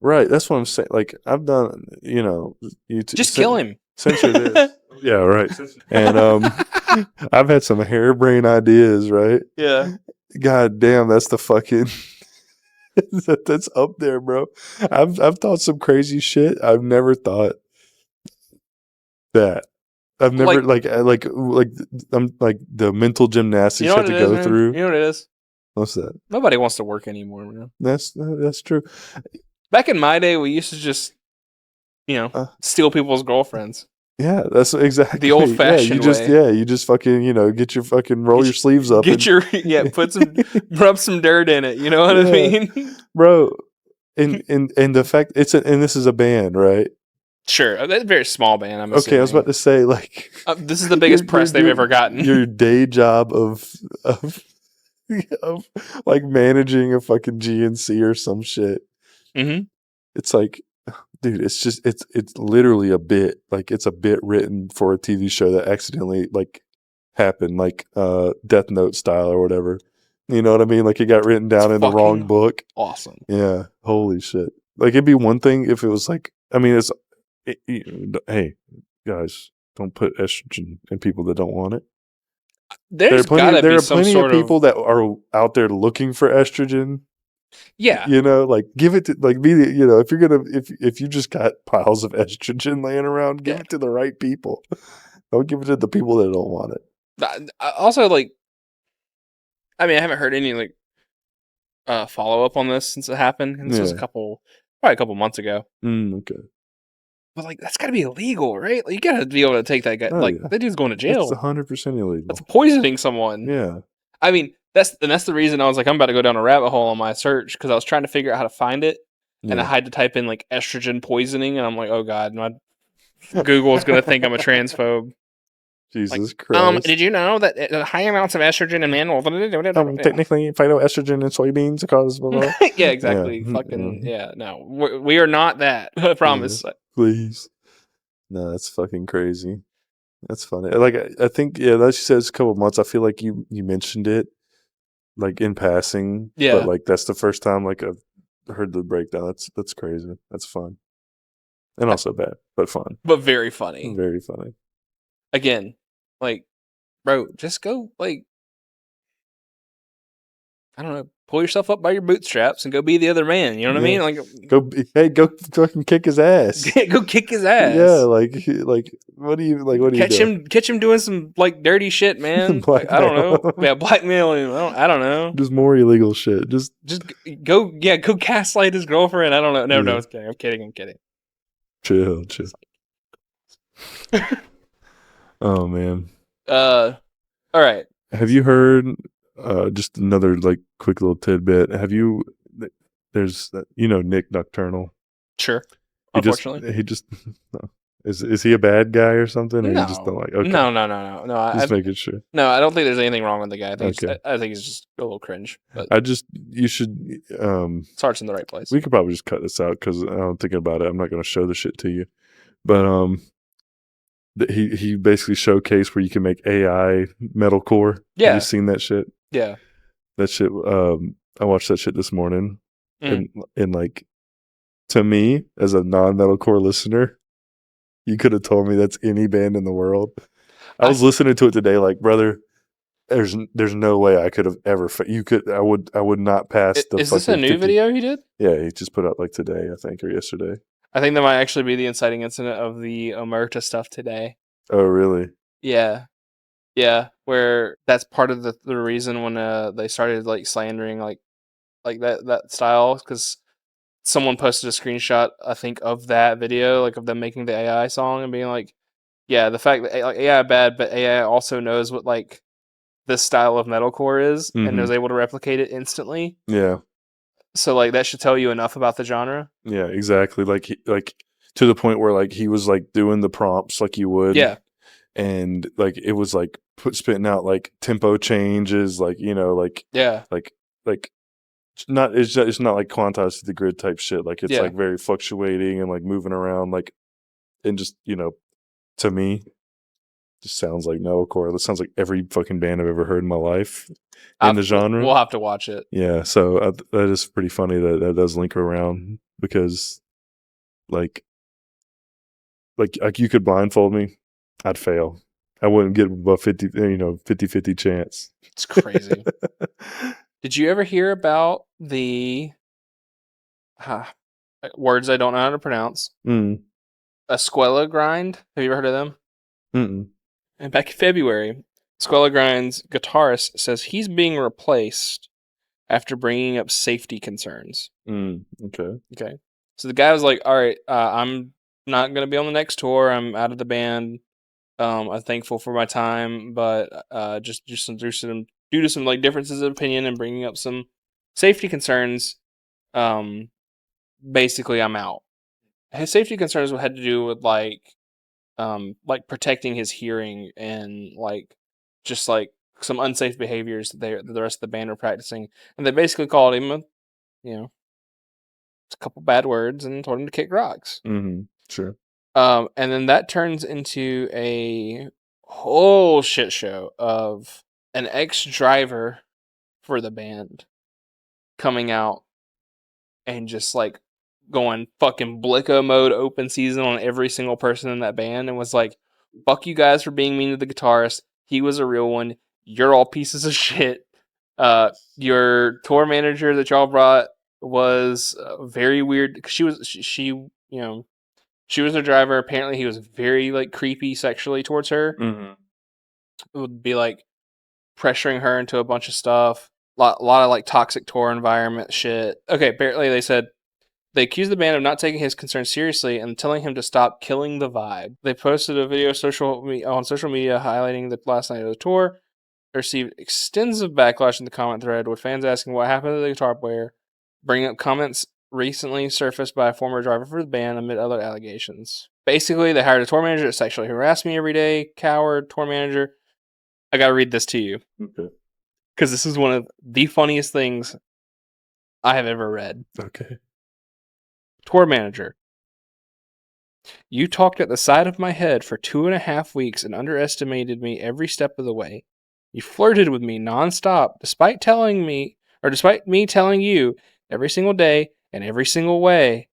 Right, that's what I'm saying. Like, I've done, you just kill him. Censor this. Yeah, right. And I've had some harebrained ideas, right? Yeah. God damn, that's the fucking That's up there, bro. I've thought some crazy shit. I've never thought that. I've never like I'm like the mental gymnastics You know you what have it to is, go man? through. You know what it is? What's that? Nobody wants to work anymore, man. That's true. Back in my day, we used to just, Uh, steal people's girlfriends. yeah, that's exactly The old-fashioned way. you just fucking get your fucking roll your sleeves up. Get your rub some dirt in it. You know what I Yeah. mean? Bro. And the fact and this is a band, right? Sure, that's a very small band. I'm assuming. Okay, I was about to say like this is the biggest press they've ever gotten. Your day job of of like managing a fucking GNC or some shit. Mm-hmm. It's like, dude, it's literally a bit. Like it's a bit written for a TV show that accidentally like happened, like Death Note style or whatever. You know what I mean? Like it got written down in the wrong book. Awesome. Yeah. Holy shit. Like it'd be one thing if it was like, I mean, hey guys, don't put estrogen in people that don't want it. There are plenty of people that are out there looking for estrogen. Yeah. Like give it to like be the, if you're gonna if you just got piles of estrogen laying around, give it to the right people. Don't give it to the people that don't want it. Also, like, I mean, I haven't heard any like follow up on this since it happened. And this was probably a couple months ago. Okay. But like that's got to be illegal, right? Like, you got to be able to take that guy. That dude's going to jail. That's 100% illegal. That's poisoning someone. Yeah. I mean, that's the reason I was like, I'm about to go down a rabbit hole on my search because I was trying to figure out how to find it, and I had to type in like estrogen poisoning, and I'm like, oh god, my Google's gonna think I'm a transphobe. Jesus Christ! Did you know that high amounts of estrogen in men will technically phytoestrogen in soybeans cause blah, blah. Yeah, exactly. Fucking no, we are not that. I promise. Please, no, that's fucking crazy. That's funny. Like I think that she says a couple of months. I feel like you mentioned it like in passing. Yeah, but like that's the first time like I've heard the breakdown. That's crazy. That's fun, and also bad, but fun. But very funny. Very funny. Again, like, bro, just go like, I don't know, pull yourself up by your bootstraps and go be the other man. You know what I mean? Like, go fucking kick his ass. Go kick his ass. Yeah, like what do you catch him doing some like dirty shit, man. Like, I don't know. Yeah, blackmailing. I don't know. Just more illegal shit. Just go gaslight his girlfriend. I don't know. No, I'm kidding. Chill. Oh man. All right. Have you heard just another like quick little tidbit? There's Nick Nocturnal. Sure. Unfortunately. He just is he a bad guy or something? Or no. You just don't like okay. No. Just making sure. No, I don't think there's anything wrong with the guy. I think he's just a little cringe. But you should starts in the right place. We could probably just cut this out because I'm thinking about it. I'm not gonna show the shit to you. But he basically showcased where you can make AI metalcore. Yeah. Have you seen that shit? Yeah. That shit. I watched that shit this morning, and like, to me as a non-metalcore listener, you could have told me that's any band in the world. I was listening to it today, like, brother, there's no way I could have ever. I would not pass the. Is this a new video he did? Yeah, he just put out like today, I think, or yesterday. I think that might actually be the inciting incident of the Omerta stuff today. Oh, really? Yeah. Where that's part of the reason when they started like slandering like that style, because someone posted a screenshot, I think, of that video, like of them making the AI song and being like, yeah, the fact that like AI bad, but AI also knows what like this style of metalcore is and was able to replicate it instantly. Yeah. So like that should tell you enough about the genre. Yeah, exactly. Like to the point where like he was like doing the prompts like you would. Yeah. And like it was like spitting out like tempo changes, like like not it's not like quantized to the grid type shit. Like it's like very fluctuating and like moving around, like, and just to me, just sounds like metalcore. That sounds like every fucking band I've ever heard in my life in the genre. We'll have to watch it. Yeah, so that is pretty funny that does link around, because like you could blindfold me, I'd fail. I wouldn't get above 50-50 chance. It's crazy. Did you ever hear about the words I don't know how to pronounce. Mm. Escuela Grind. Have you ever heard of them? Mm. And back in February, Escuela Grind's guitarist says he's being replaced after bringing up safety concerns. Okay. Okay. So the guy was like, all right, I'm not going to be on the next tour. I'm out of the band. I'm thankful for my time, but just due to some like differences of opinion and bringing up some safety concerns, basically I'm out. His safety concerns had to do with like protecting his hearing and like just like some unsafe behaviors that the rest of the band were practicing, and they basically called him a couple bad words and told him to kick rocks. Mm-hmm. Sure. And then that turns into a whole shit show of an ex-driver for the band coming out and just like going fucking Blicko mode open season on every single person in that band and was like, fuck you guys for being mean to the guitarist. He was a real one. You're all pieces of shit. Your tour manager that y'all brought was very weird. She was a driver. Apparently, he was very like creepy sexually towards her. Mm-hmm. It would be like pressuring her into a bunch of stuff. A lot of like toxic tour environment shit. Okay, apparently they said they accused the band of not taking his concerns seriously and telling him to stop killing the vibe. They posted a video on social media highlighting the last night of the tour. They received extensive backlash in the comment thread with fans asking what happened to the guitar player, bringing up comments recently surfaced by a former driver for the band amid other allegations. Basically, they hired a tour manager that sexually harassed me every day. Coward, tour manager. I gotta read this to you. Okay. Because this is one of the funniest things I have ever read. Okay. Tour manager. You talked at the side of my head for 2.5 weeks and underestimated me every step of the way. You flirted with me nonstop, despite me telling you every single day and every single way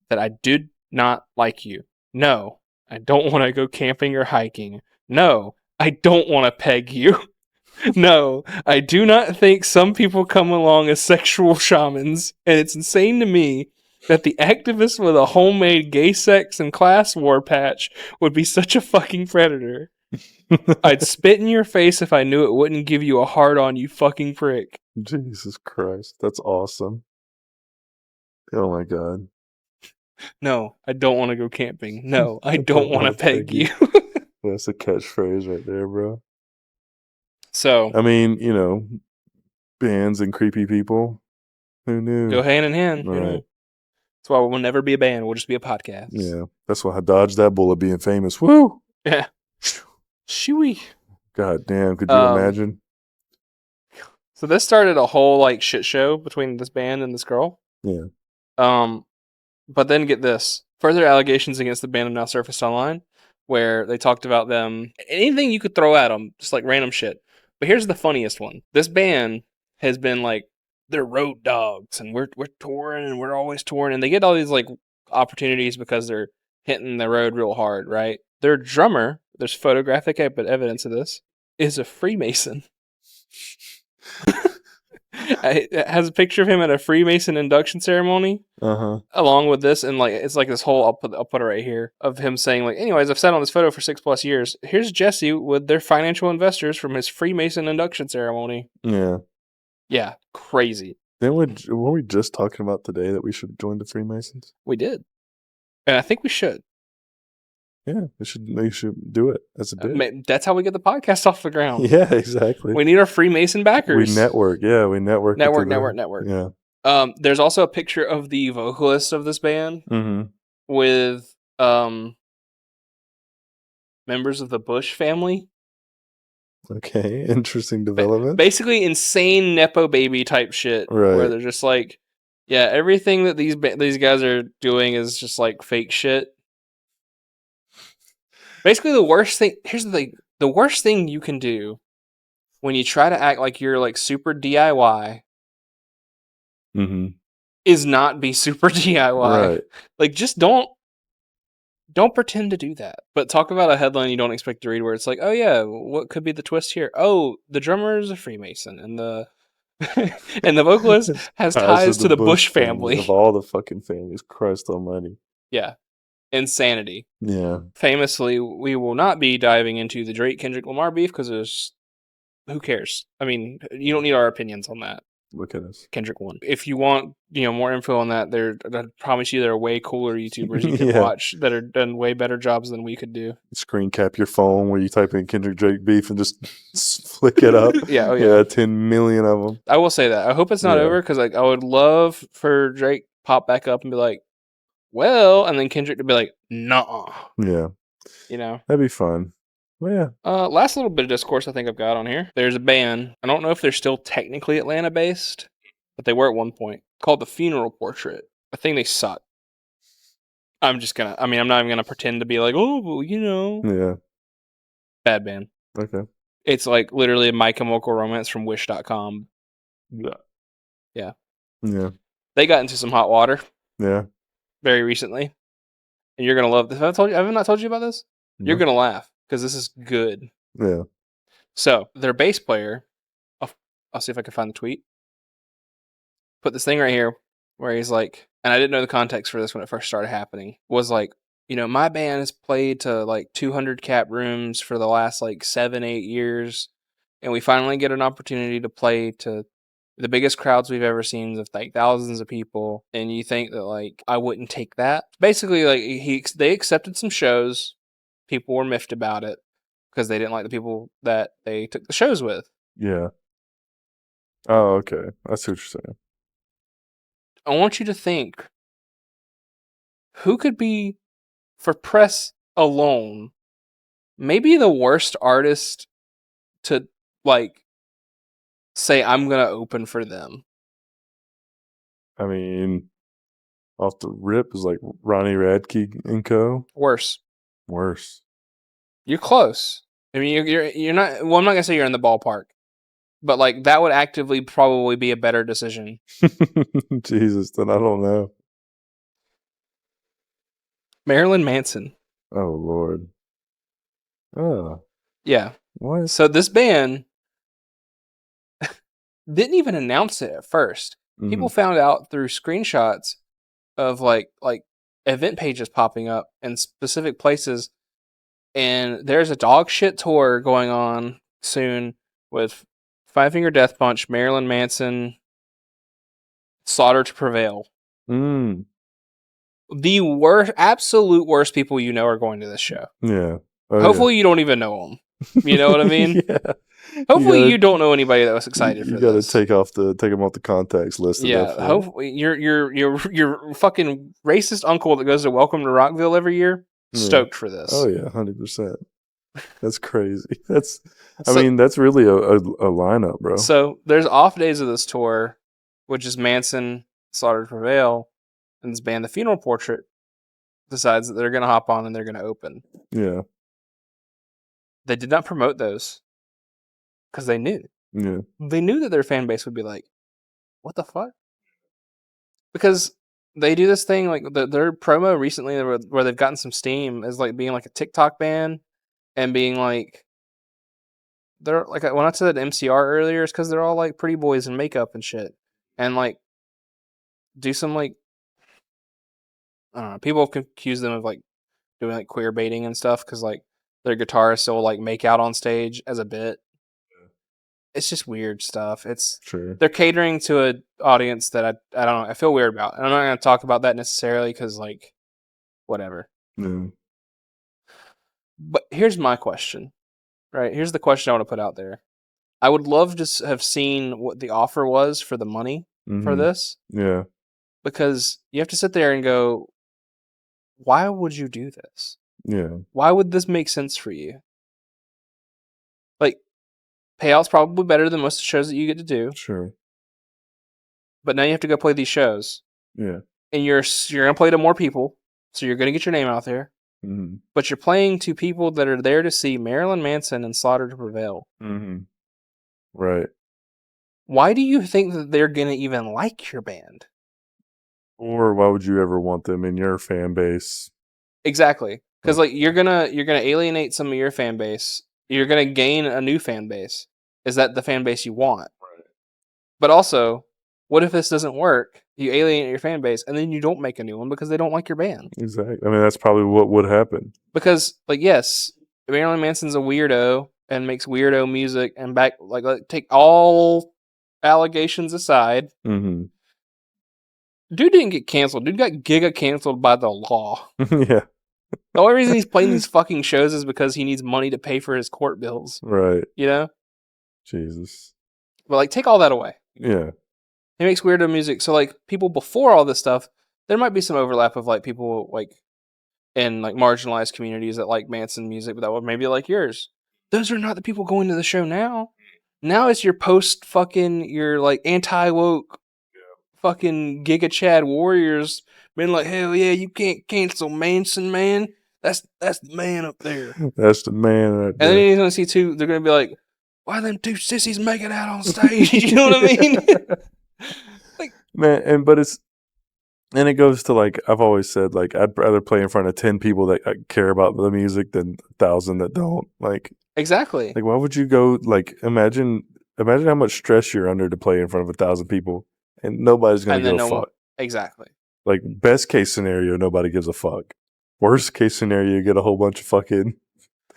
that I did not like you. No, I don't want to go camping or hiking. No, I don't want to peg you. No, I do not think some people come along as sexual shamans, and it's insane to me that the activist with a homemade gay sex and class war patch would be such a fucking predator. I'd spit in your face if I knew it wouldn't give you a hard on, you fucking prick. Jesus Christ. That's awesome. Oh my God. No, I don't want to go camping. No, I don't want to peg you. That's a catchphrase right there, bro. So, I mean, bands and creepy people. Who knew? go hand in hand. Right. That's why we'll never be a band. We'll just be a podcast. Yeah. That's why I dodged that bullet being famous. Woo! Yeah. Shooey. God damn. Could you imagine? So this started a whole like shit show between this band and this girl. Yeah. But then get this. Further allegations against the band have now surfaced online where they talked about them. Anything you could throw at them, just like random shit. But here's the funniest one. This band has been like, they're road dogs and we're touring and we're always touring. And they get all these like opportunities because they're hitting the road real hard, right? Their drummer, there's photographic evidence of this, is a Freemason. It has a picture of him at a Freemason induction ceremony. Along with this, and like it's like this whole I'll put it right here of him saying like, anyways, I've sat on this photo for 6+ years. Here's Jesse with their financial investors from his Freemason induction ceremony. Yeah, crazy. Weren't we just talking about today that we should join the Freemasons? We did, and I think we should. Yeah, they should do it as a bit. That's how we get the podcast off the ground. Yeah, exactly. We need our Freemason backers. We network. Yeah, we network. Network. Yeah. There's also a picture of the vocalist of this band with members of the Bush family. Okay, interesting development. Basically, insane nepo baby type shit, right? Where they're just like, yeah, everything that these guys are doing is just like fake shit. Basically, the worst thing. Here's the thing: the worst thing you can do when you try to act like you're like super DIY. Is not be super DIY. Right. Like, just don't pretend to do that. But talk about a headline you don't expect to read where it's like, oh yeah, what could be the twist here? Oh, the drummer is a Freemason and the And the vocalist has ties to the Bush family. Of all the fucking families, Christ almighty. Yeah. Insanity. Yeah. Famously, we will not be diving into the Drake Kendrick Lamar beef because there's who cares? I mean, you don't need our opinions on that. Look at us. Kendrick won. If you want, more info on that, I promise you there are way cooler YouTubers you can Yeah. watch that are done way better jobs than we could do. Screen cap your phone where you type in Kendrick Drake beef and just flick it up. Yeah, oh yeah. 10 million of them. I will say that. I hope it's not Yeah. over because I would love for Drake pop back up and be like, well, and then Kendrick to be like, nah. Yeah. That'd be fun. Well, yeah. Last little bit of discourse I think I've got on here. There's a band. I don't know if they're still technically Atlanta based, but they were at one point, called The Funeral Portrait. I think they suck. I'm not even gonna pretend to be like, oh, well, Yeah. bad band. Okay. It's like literally a My Chemical Romance from Wish.com. Yeah. Yeah. Yeah. They got into some hot water Yeah. very recently, and you're gonna love this. Have I not told you about this? You're gonna laugh because this is good. Yeah. So their bass player, I'll see if I can find the tweet. Put this thing right here where he's like, and I didn't know the context for this when it first started happening, was like, my band has played to like 200 cap rooms for the last like 7-8 years, and we finally get an opportunity to play to the biggest crowds we've ever seen of like thousands of people, and you think that like I wouldn't take that. Basically, like they accepted some shows, people were miffed about it because they didn't like the people that they took the shows with. Yeah. Oh, okay. I see what you're saying. I want you to think, who could be, for press alone, maybe the worst artist to like say I'm gonna open for them? I mean, off the rip is like Ronnie Radke and co. Worse. You're close. I mean, you're not. Well, I'm not gonna say you're in the ballpark, but like that would actively probably be a better decision. Jesus, then I don't know. Marilyn Manson. Oh Lord. Oh. Yeah. What? So this band didn't even announce it at first. Mm-hmm. People found out through screenshots of like event pages popping up in specific places, and there's a dog shit tour going on soon with Five Finger Death Punch, Marilyn Manson, Slaughter to Prevail. Mm. The worst, absolute worst people are going to this show. Yeah. Oh, hopefully you don't even know them. You know what I mean? Yeah. Hopefully you don't know anybody that was excited for this. You got to take them off the contacts list. Yeah. Hopefully your fucking racist uncle that goes to Welcome to Rockville every year stoked for this. Oh yeah, 100%. That's crazy. That's really a lineup, bro. So there's off days of this tour, which is Manson, Slaughter to Prevail, and this band, The Funeral Portrait, decides that they're going to hop on and they're going to open. Yeah. They did not promote those because they knew. Yeah. They knew that their fan base would be like, what the fuck? Because they do this thing, like their promo recently where they've gotten some steam is like being like a TikTok band and being like, they're like, when I said MCR earlier, it's because they're all like pretty boys in makeup and shit. And like, do some like, I don't know, people accuse them of like doing like queer baiting and stuff because like their guitarists will like make out on stage as a bit. It's just weird stuff. They're catering to an audience that I don't know. I feel weird about, and I'm not going to talk about that necessarily because like, whatever. Yeah. But here's my question, right? Here's the question I want to put out there. I would love to have seen what the offer was for the money for this. Yeah. Because you have to sit there and go, why would you do this? Yeah. Why would this make sense for you? Like, payout's probably better than most of the shows that you get to do. Sure. But now you have to go play these shows. Yeah. And you're going to play to more people, so you're going to get your name out there. Mm-hmm. But you're playing to people that are there to see Marilyn Manson and Slaughter to Prevail. Mm-hmm. Right. Why do you think that they're going to even like your band? Or why would you ever want them in your fan base? Exactly. Because like you're gonna alienate some of your fan base. You're gonna gain a new fan base. Is that the fan base you want? Right. But also, what if this doesn't work? You alienate your fan base, and then you don't make a new one because they don't like your band. Exactly. I mean, that's probably what would happen. Because, like, yes, Marilyn Manson's a weirdo and makes weirdo music, and take all allegations aside, Mm-hmm. dude didn't get canceled. Dude got giga canceled by the law. Yeah. The only reason he's playing these fucking shows is because he needs money to pay for his court bills. Right. You know? Jesus. But, like, take all that away. Yeah. He makes weirdo music. So, like, people before all this stuff, there might be some overlap of, like, people, like, in, like, marginalized communities that like Manson music, but that would maybe like yours. Those are not the people going to the show now. Now it's your your, like, anti-woke fucking Giga Chad warriors being like, hell yeah, you can't cancel Manson, man. That's the man up there. That's the man right there. And then he's gonna see two. They're gonna be like, "Why are them two sissies making out on stage?" You know what I mean? Like, man, and it goes to, like, I've always said, like, I'd rather play in front of 10 people that care about the music than 1,000 that don't. Like, exactly. why would you go? Like, imagine how much stress you're under to play in front of 1,000 people, and nobody's gonna give a fuck. Exactly. Like, best case scenario, nobody gives a fuck. Worst case scenario, you get a whole bunch of fucking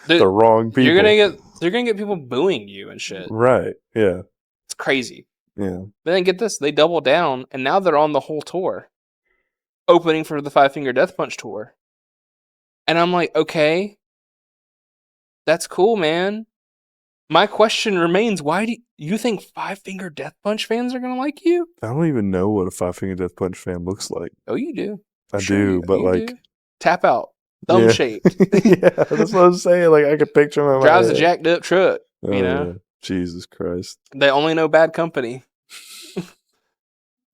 the wrong people. You're gonna get people booing you and shit. Right. Yeah. It's crazy. Yeah. But then get this, they double down, and now they're on the whole tour, opening for the Five Finger Death Punch tour. And I'm like, okay, that's cool, man. My question remains: why do you think Five Finger Death Punch fans are gonna like you? I don't even know what a Five Finger Death Punch fan looks like. Oh, you do. I do, but like do. Tap out, thumb shaped. Yeah, that's what I'm saying. Like, I could picture him. Drives a jacked up truck. Oh, You know, yeah. Jesus Christ. they only know Bad Company.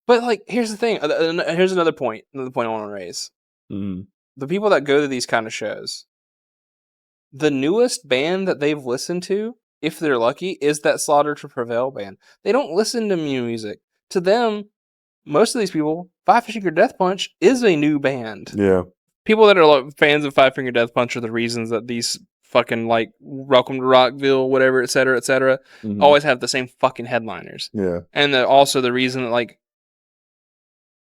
But like, here's the thing. Here's another point. Another point I want to raise. Mm. The people that go to these kind of shows, the newest band that they've listened to, if they're lucky, is that Slaughter to Prevail band. They don't listen to new music. To them, most of these people, Five Finger Death Punch is a new band. Yeah. People that are like fans of Five Finger Death Punch are the reasons that these fucking, like, Welcome to Rockville, whatever, et cetera, always have the same fucking headliners. Yeah. And also the reason that, like,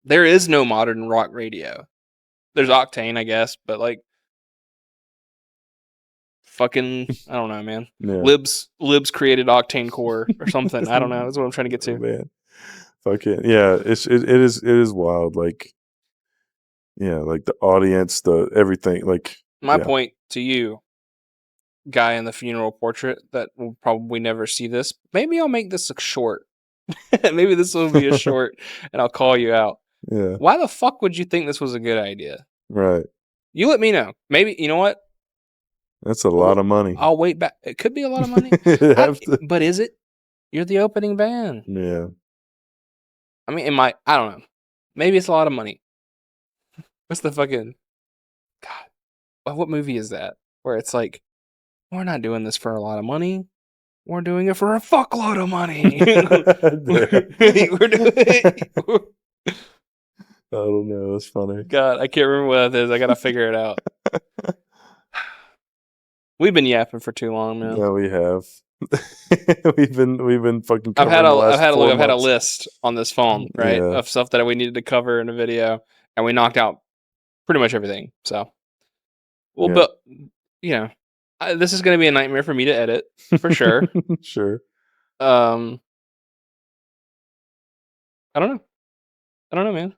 there is no modern rock radio. There's Octane, I guess, but, like, fucking, I don't know, man. Yeah. Libs created Octane Core or something. I don't know. That's what I'm trying to get to. Oh, man. Fucking yeah. It is wild. Like, yeah, like the audience, the everything. Like, my point to you, guy in the funeral portrait that will probably never see this. Maybe I'll make this a short. Maybe this will be a short, and I'll call you out. Yeah. Why the fuck would you think this was a good idea? Right. You let me know. Maybe, you know what? That's a lot of money. I'll wait back. It could be a lot of money. But is it? You're the opening band. Yeah. I mean, I don't know. Maybe it's a lot of money. What's the fucking... God. What movie is that? Where it's like, we're not doing this for a lot of money. We're doing it for a fuckload of money. we're doing it. I don't know. That's funny. God, I can't remember what that is. I gotta figure it out. We've been yapping for too long, man. Yeah, we have. we've been fucking. I've had a months. list on this phone, right, of stuff that we needed to cover in a video, and we knocked out pretty much everything. So, well, but you know, this is going to be a nightmare for me to edit for sure. Sure. I don't know, man.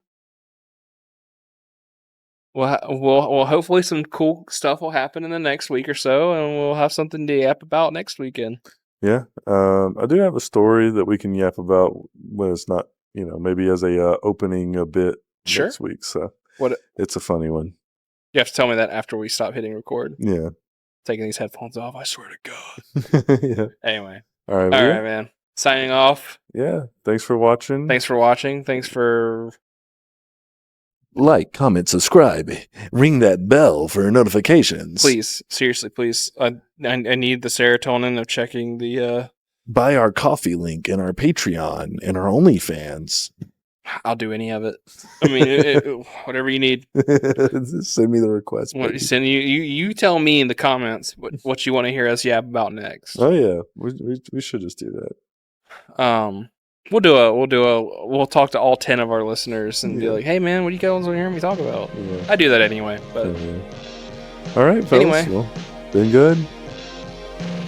Well, hopefully some cool stuff will happen in the next week or so, and we'll have something to yap about next weekend. Yeah. I do have a story that we can yap about when it's not, maybe as a opening a bit next week. So it's a funny one. You have to tell me that after we stop hitting record. Yeah. Taking these headphones off, I swear to God. Yeah. Anyway. All right, man. Signing off. Yeah. Thanks for watching. Thanks for like, comment, subscribe, ring that bell for notifications. Please, seriously, please. I need the serotonin of checking the... Buy our coffee link and our Patreon and our OnlyFans. I'll do any of it. I mean, whatever you need. Send me the request. You tell me in the comments what you want to hear us yap about next. Oh yeah, we should just do that. We'll talk to all 10 of our listeners and be Yeah. like, hey man, what do you guys want to hear me talk about? Yeah. I do that anyway, but Yeah. All right, fellas. Anyway. Well, been good.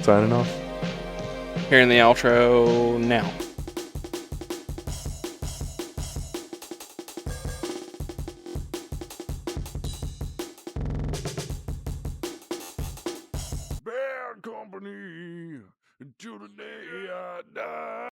Signing off. hearing the outro now.